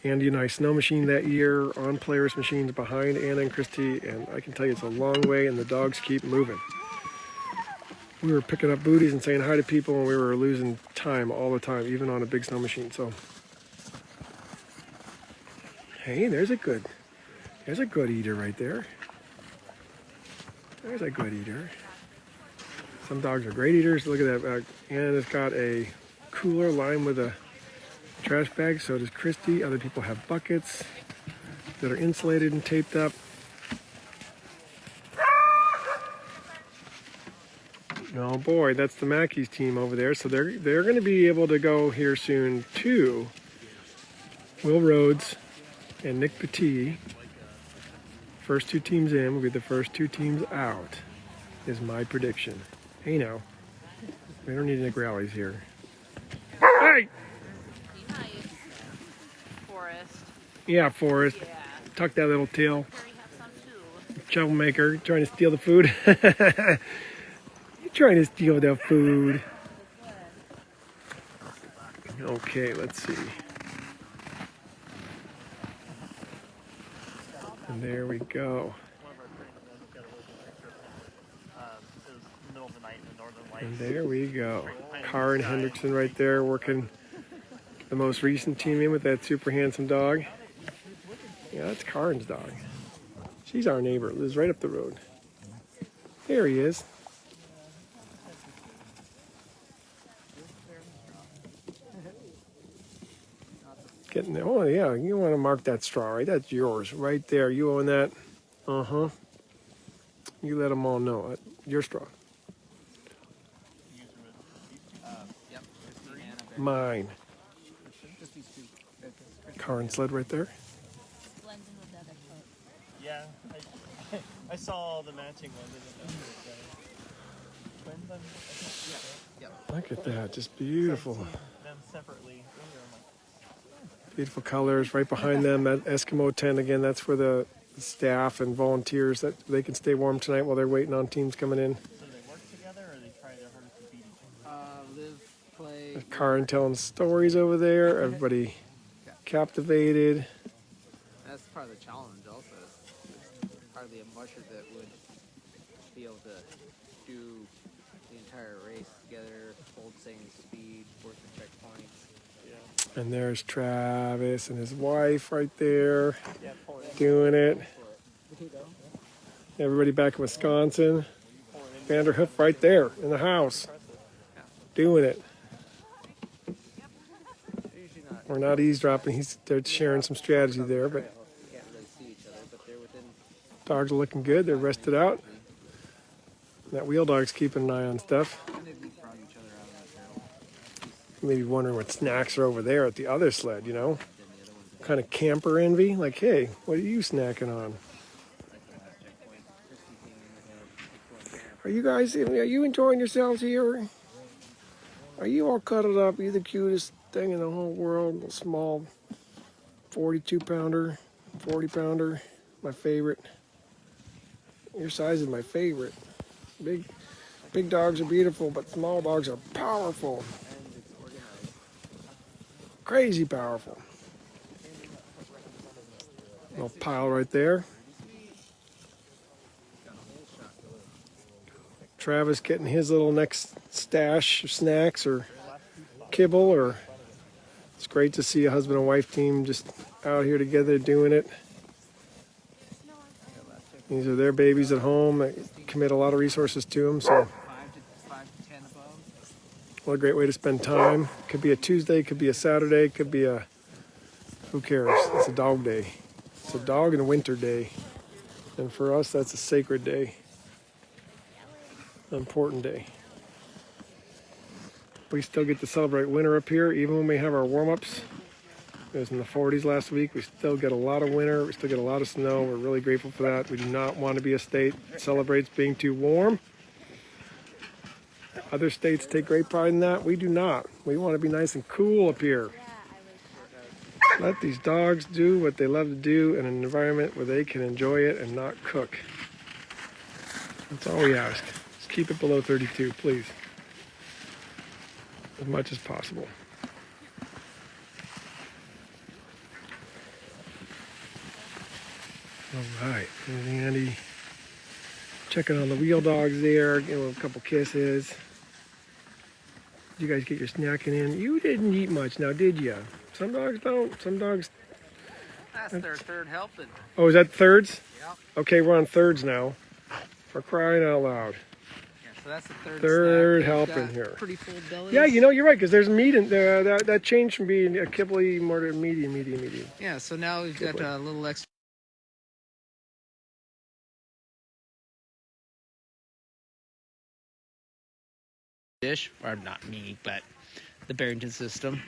Andy and I snow machined that year on Polaris machines behind Anna and Kristi, and I can tell you it's a long way, and the dogs keep moving. We were picking up booties and saying hi to people, and we were losing time all the time, even on a big snow machine. So Hey, there's a good eater right there. There's a good eater. Some dogs are great eaters. Look at that. Anna's got a cooler lined with a trash bag. So does Kristy. Other people have buckets that are insulated and taped up. Oh boy, that's the Mackey's team over there. So they're going to be able to go here soon too. Will Rhodes and Nic Petit. First two teams in will be the first two teams out, is my prediction. Hey now, we don't need any rallies here. Hey! Forrest. Yeah, Forrest. Yeah. Tuck that little tail. Harry has some too. Troublemaker, trying to steal the food. You're trying to steal the food. Okay, let's see. And there we go. And there we go. Karin Hendrickson right there working the most recent team in with that super handsome dog. Yeah, that's Karin's dog. She's our neighbor, lives right up the road. There he is. Getting there. Oh yeah, you want to mark that straw, right? That's yours, right there. You own that. Uh-huh. You let them all know. Your straw. Mine. Karin Sled right there. Yeah, I saw the matching one. Look at that, just beautiful. Them separately. Beautiful colors. Right behind them, that Eskimo tent again. That's where the staff and volunteers that they can stay warm tonight while they're waiting on teams coming in. So do they work together, or they try their hardest to beat each other? Live, play. Karin telling stories over there. Everybody captivated. That's part of the challenge also. There's hardly a musher that would be able to do the entire race together, hold same speed, work the checkpoints. And there's Travis and his wife right there doing it. Everybody back in Wisconsin. Vanderhoof right there in the house doing it. We're not eavesdropping. They're sharing some strategy there, but dogs are looking good. They're rested out. That wheel dog's keeping an eye on stuff. Maybe wondering what snacks are over there at the other sled, you know? Kind of camper envy. Like, hey, what are you snacking on? Are you enjoying yourselves here? Are you all cuddled up? Are you the cutest thing in the whole world? A small 42-pounder, 40-pounder, my favorite. Your size is my favorite. Big dogs are beautiful, but small dogs are powerful. Crazy powerful. Little pile right there. Travis getting his little next stash of snacks or kibble, or it's great to see a husband and wife team just out here together doing it. These are their babies at home. They commit a lot of resources to them, so what a great way to spend time. Could be a Tuesday, could be a Saturday, could be a, who cares? It's a dog day. It's a dog and a winter day. And for us, that's a sacred day. An important day. We still get to celebrate winter up here, even when we have our warm-ups. It was in the 40s last week. We still get a lot of winter. We still get a lot of snow. We're really grateful for that. We do not want to be a state that celebrates being too warm. Other states take great pride in that. We do not. We want to be nice and cool up here. Let these dogs do what they love to do in an environment where they can enjoy it and not cook. That's all we ask. Just keep it below 32, please. As much as possible. All right, there's Andy checking on the wheel dogs there, giving them a couple kisses. Did you guys get your snacking in? You didn't eat much now, did you? Some dogs don't. Some dogs That's their third helping. Oh, is that thirds? Yep. Okay, we're on thirds now. For crying out loud. Yeah, so that's the third Third snack. helping Got here. Pretty full bellies. Yeah, you know, you're right, because there's meat in there. That changed from being a kibble more to medium. Yeah, so now we've got a little extra. Dish, or not me, but the Berington system.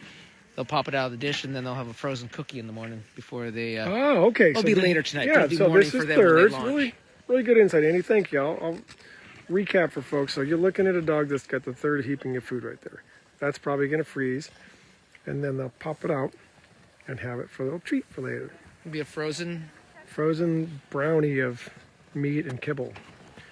They'll pop it out of the dish, and then they'll have a frozen cookie in the morning before they. Oh, okay. It'll so be later tonight. Yeah, It'll be so morning this is for them when they thirds. launch. Really good insight, Andy. Thank you. I'll recap for folks. So you're looking at a dog that's got the third heaping of food right there. That's probably going to freeze, and then they'll pop it out and have it for a little treat for later. It'll be a frozen brownie of meat and kibble.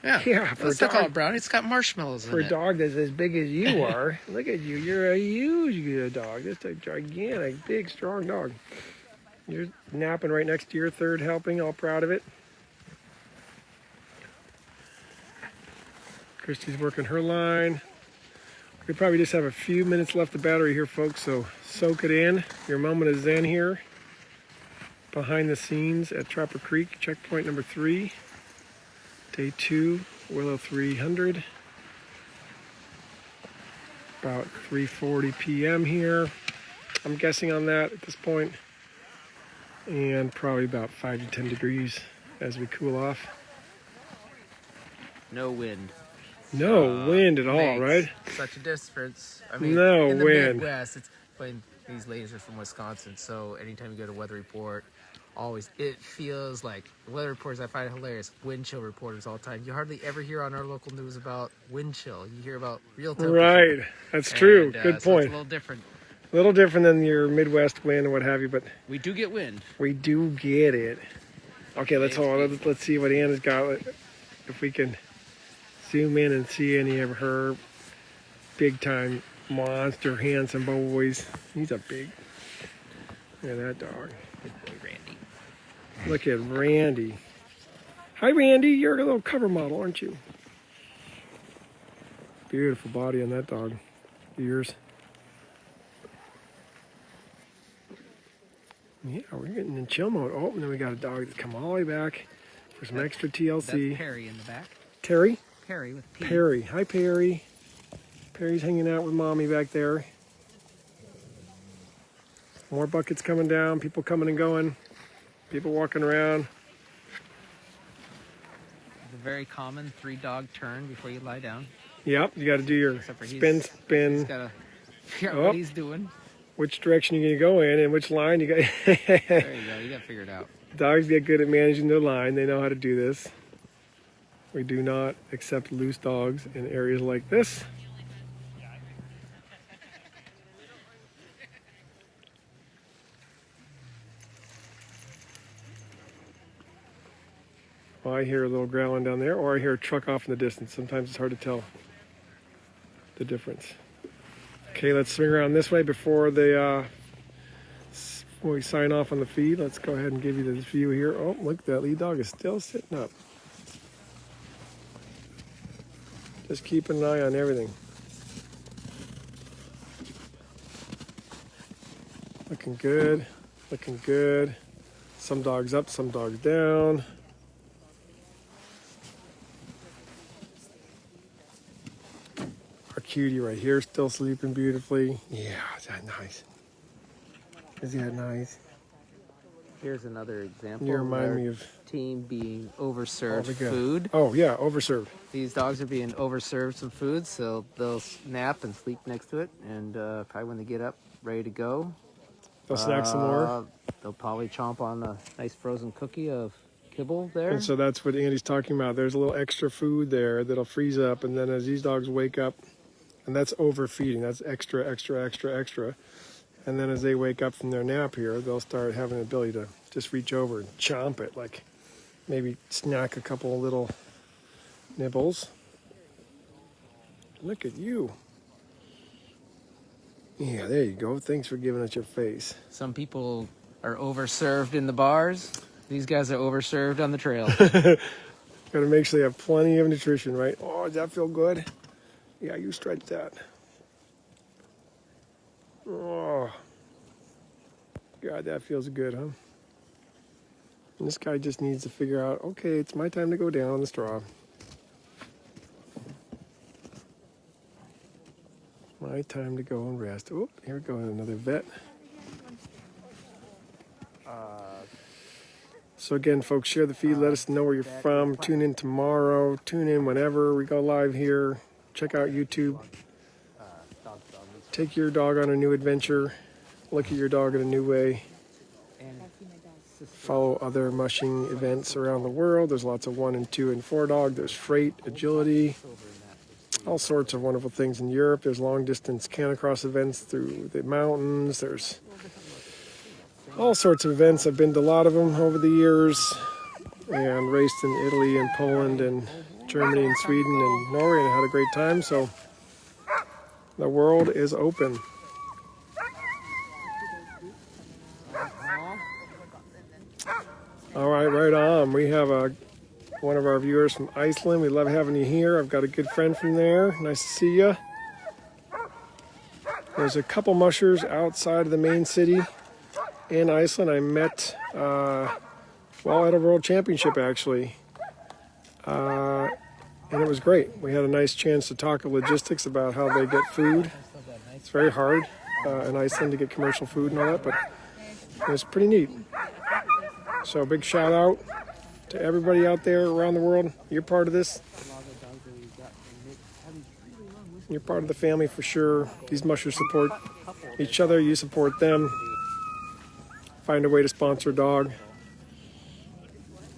Yeah, for let's a not call dog, it brownie. It's got marshmallows for in a it. dog that's as big as you are. Look at you. You're a huge good dog. Just a gigantic, big, strong dog. You're napping right next to your third helping. All proud of it. Kristi's working her line. We probably just have a few minutes left of battery here, folks, so soak it in. Your moment is zen here. Behind the scenes at Trapper Creek, checkpoint number 3. Day 2, Willow 300. About 3:40 p.m. here. I'm guessing on that at this point. And probably about 5 to 10 degrees as we cool off. No wind. No wind at all, Makes right? Such a difference. I mean, No in the wind. Midwest, it's when these ladies are from Wisconsin, so anytime you go to weather report, it feels like weather reporters I find it hilarious. Wind chill reporters all the time. You hardly ever hear on our local news about wind chill. You hear about real temperature. Right, that's true. And, Good so point. it's a little different. A little different than your Midwest wind and what have you, but We do get wind. we do get it. Okay, let's see what Anna's got. If we can zoom in and see any of her big time monster handsome boys. He's a big. Look at that dog. Good boy, Randy. Look at Randy. Hi, Randy. You're a little cover model, aren't you? Beautiful body on that dog. Ears. Yeah, we're getting in chill mode. Oh, and then we got a dog that's come all the way back for some extra TLC. That's Perry in the back. Terry? Perry with P. Perry. Hi, Perry. Perry's hanging out with Mommy back there. More buckets coming down. People coming and going. People walking around. It's a very common 3-dog turn before you lie down. Yep, you got to do your Except for spin. He's got to figure out what he's doing. Which direction you're going to go in and which line you got. There you go. You got to figure it out. Dogs get good at managing their line. They know how to do this. We do not accept loose dogs in areas like this. Oh, I hear a little growling down there, or I hear a truck off in the distance. Sometimes it's hard to tell the difference. Okay, let's swing around this way before when we sign off on the feed. Let's go ahead and give you this view here. Oh, look, that lead dog is still sitting up. Just keeping an eye on everything. Looking good, looking good. Some dogs up, some dogs down. Our cutie right here still sleeping beautifully. Yeah, is that nice? Is that nice? Here's another example You of remind our me of team being all overserved the good. food. Oh yeah, overserved. These dogs are being overserved some food, so they'll nap and sleep next to it, and probably when they get up, ready to go, They'll snack some more. They'll probably chomp on a nice frozen cookie of kibble there. And so that's what Andy's talking about. There's a little extra food there that'll freeze up, and then as these dogs wake up, and that's overfeeding. That's extra, extra, extra, extra. And then as they wake up from their nap here, they'll start having the ability to just reach over and chomp it, like maybe snack a couple of little nibbles. Look at you. Yeah, there you go. Thanks for giving us your face. Some people are overserved in the bars. These guys are overserved on the trail. Got to make sure they have plenty of nutrition, right? Oh, does that feel good? Yeah, you stretch that. Oh, God, that feels good, huh? And this guy just needs to figure out, okay, it's my time to go down on the straw. My time to go and rest. Oh, here we go, another vet. So again, folks, share the feed. Let us know where you're from. Tune in tomorrow. Tune in whenever we go live here. Check out YouTube. Take your dog on a new adventure. Look at your dog in a new way. Follow other mushing events around the world. There's lots of 1 and 2 and 4 dog. There's freight, agility, all sorts of wonderful things in Europe. There's long distance canocross events through the mountains. There's all sorts of events. I've been to a lot of them over the years and raced in Italy and Poland and Germany and Sweden and Norway and had a great time. So the world is open. All right, right on. We have one of our viewers from Iceland. We love having you here. I've got a good friend from there. Nice to see you. There's a couple mushers outside of the main city in Iceland. I met while at a world championship, actually. And it was great. We had a nice chance to talk logistics about how they get food. It's very hard in Iceland to get commercial food and all that, but it was pretty neat. So big shout out to everybody out there around the world. You're part of this. You're part of the family for sure. These mushers support each other. You support them. Find a way to sponsor a dog.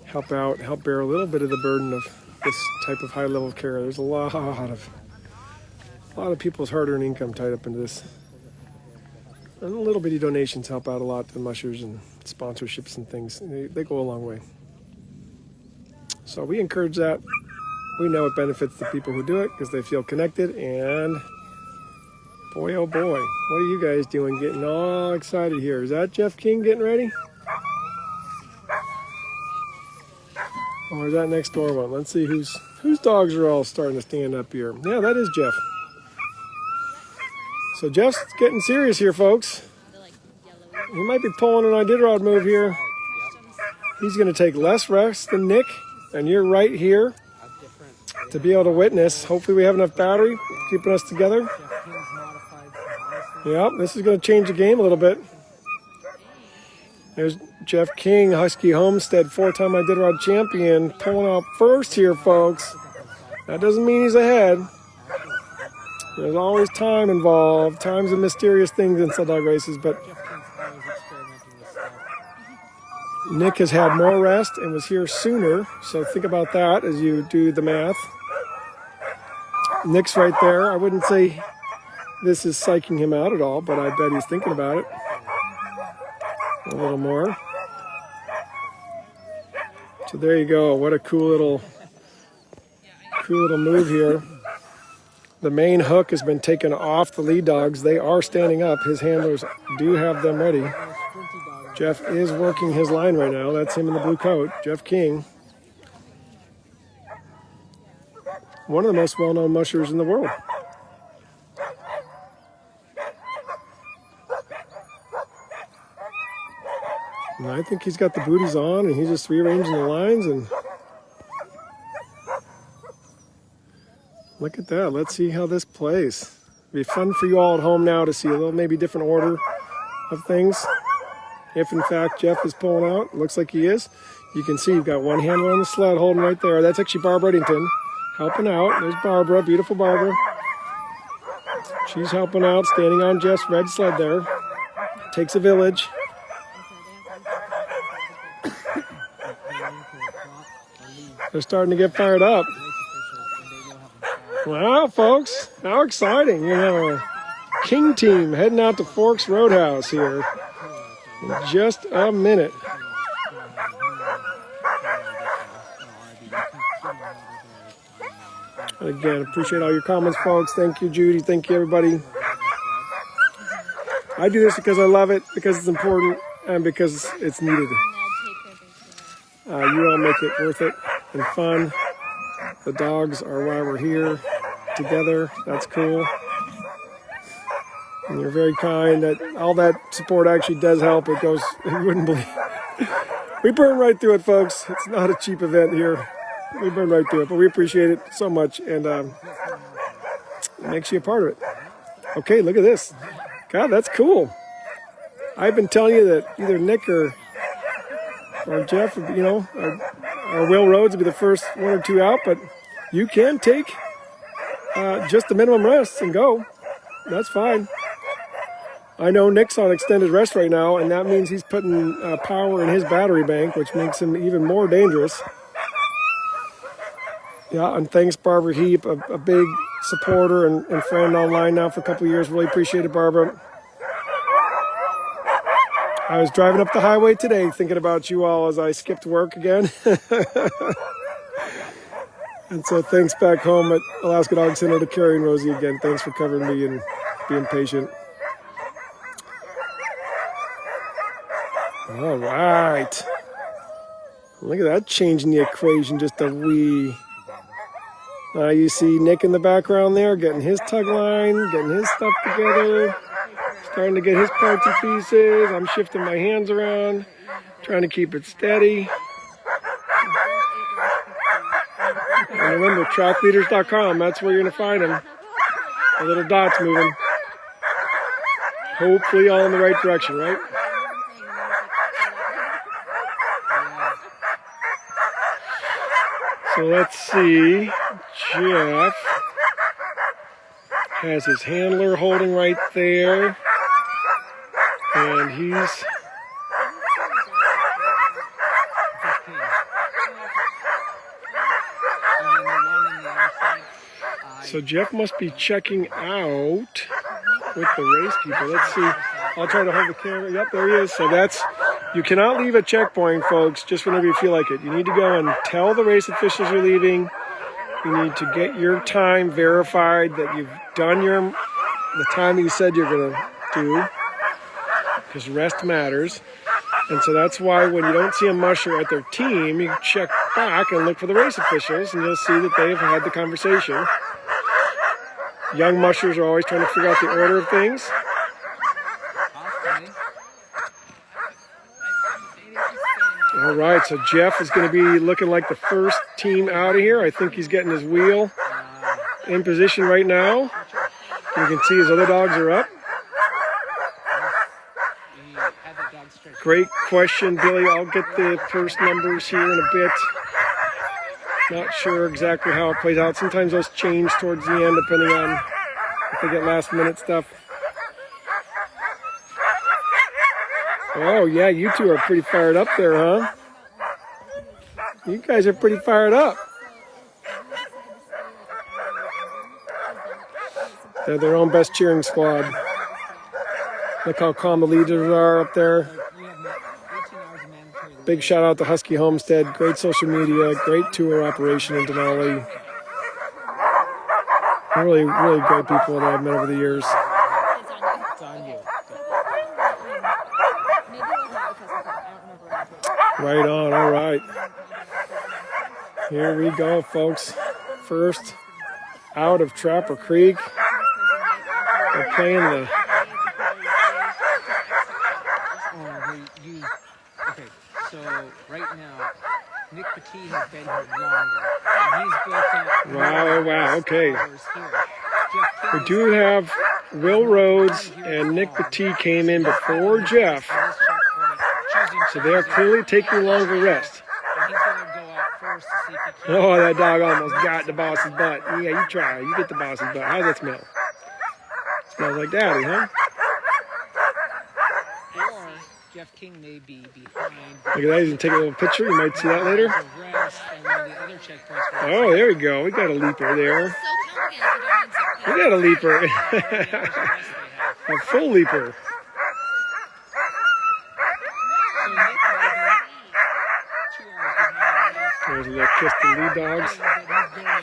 Help out. Help bear a little bit of the burden of this type of high level of care. There's a lot of people's hard-earned income tied up into this. And little bitty donations help out a lot to the mushers and sponsorships and things. They go a long way. So we encourage that. We know it benefits the people who do it because they feel connected. And boy, oh boy, what are you guys doing getting all excited here? Is that Jeff King getting ready? Or is that next door one? Let's see whose dogs are all starting to stand up here. Yeah, that is Jeff. So Jeff's getting serious here, folks. He might be pulling an Iditarod move here. He's going to take less rest than Nick, and you're right here to be able to witness. Hopefully we have enough battery keeping us together. Yep, this is going to change the game a little bit. There's Jeff King, Husky Homestead, 4-time Iditarod champion, pulling out first here, folks. That doesn't mean he's ahead. There's always time involved. Time's a mysterious thing in sled dog races, but Nick has had more rest and was here sooner, so think about that as you do the math. Nick's right there. I wouldn't say this is psyching him out at all, but I bet he's thinking about it a little more. So there you go. What a cool little move here. The main hook has been taken off the lead dogs. They are standing up. His handlers do have them ready. Jeff is working his line right now. That's him in the blue coat, Jeff King. One of the most well-known mushers in the world. And I think he's got the booties on and he's just rearranging the lines and look at that. Let's see how this plays. It'll be fun for you all at home now to see a little maybe different order of things. If in fact Jeff is pulling out, looks like he is. You can see you've got one handler on the sled holding right there. That's actually Barbara Reddington helping out. There's Barbara, beautiful Barbara. She's helping out, standing on Jeff's red sled there. Takes a village. They're starting to get fired up. Wow, folks, how exciting. You have a King team heading out to Forks Roadhouse here in just a minute. Again, appreciate all your comments, folks. Thank you, Judy. Thank you, everybody. I do this because I love it, because it's important, and because it's needed. You all make it worth it and fun. The dogs are why we're here together. That's cool. And you're very kind. That all that support actually does help. It goes, you wouldn't believe. We burn right through it, folks. It's not a cheap event here. We burn right through it, but we appreciate it so much, and it makes you a part of it. Okay, look at this. God, that's cool. I've been telling you that either Nick or Jeff, or Will Rhodes would be the first 1 or 2 out, but you can take just the minimum rest and go. That's fine. I know Nick's on extended rest right now, and that means he's putting power in his battery bank, which makes him even more dangerous. Yeah, and thanks, Barbara Heap, a big supporter and friend online now for a couple of years. Really appreciate it, Barbara. I was driving up the highway today thinking about you all as I skipped work again. And so thanks back home at Alaska Dog Center to Carrie and Rosie again. Thanks for covering me and being patient. All right. Look at that, changing the equation just a wee. You see Nick in the background there, getting his tug line, getting his stuff together, starting to get his parts and pieces. I'm shifting my hands around, trying to keep it steady. And remember, trackleaders.com, that's where you're going to find them. The little dots moving. Hopefully all in the right direction, right? So let's see. Jeff has his handler holding right there. And he's... So Jeff must be checking out with the race people. Let's see. I'll try to hold the camera. Yep, there he is. So that's... You cannot leave a checkpoint, folks, just whenever you feel like it. You need to go and tell the race officials you're leaving. You need to get your time verified that you've done the time you said you're going to do, because rest matters. And so that's why when you don't see a musher at their team, you check back and look for the race officials, and you'll see that they've had the conversation. Young mushers are always trying to figure out the order of things. All right, so Jeff is going to be looking like the first team out of here. I think he's getting his wheel in position right now. You can see his other dogs are up. Great question, Billy. I'll get the purse numbers here in a bit. Not sure exactly how it plays out. Sometimes those change towards the end depending on if they get last minute stuff. Oh, yeah, you two are pretty fired up there, huh? You guys are pretty fired up. They're their own best cheering squad. Look how calm the leaders are up there. Big shout out to Husky Homestead. Great social media, great tour operation in Denali. Really, really great people that I've met over the years. Right on, all right. Here we go, folks. First out of Trapper Creek. We're playing the... Okay, so right now, Nic Petit has been here longer. And he's built up... Wow, okay. We do have Will Rhodes and Nic Petit came in before Jeff. So they are clearly taking longer rest. Oh, that dog almost got the boss's butt. Yeah, you try. You get the boss's butt. How's that smell? Smells like daddy, huh? Or Jeff King may be behind. Look at that. He's going to take a little picture. You might see that later. Oh, there we go. We got a leaper there. We got a leaper. A full leaper. There's a little kiss to lead dogs.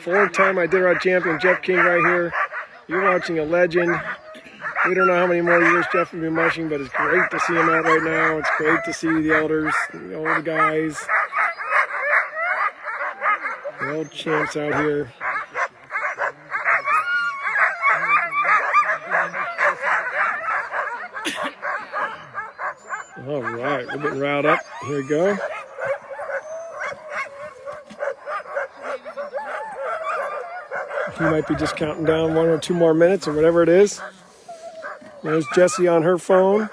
4-time Iditarod champion Jeff King right here. You're watching a legend. We don't know how many more years Jeff will be mushing, but it's great to see him out right now. It's great to see the elders, the older guys, the old champs out here. All right, we're getting riled up. Here we go. He might be just counting down 1 or 2 more minutes or whatever it is. There's Jessie on her phone.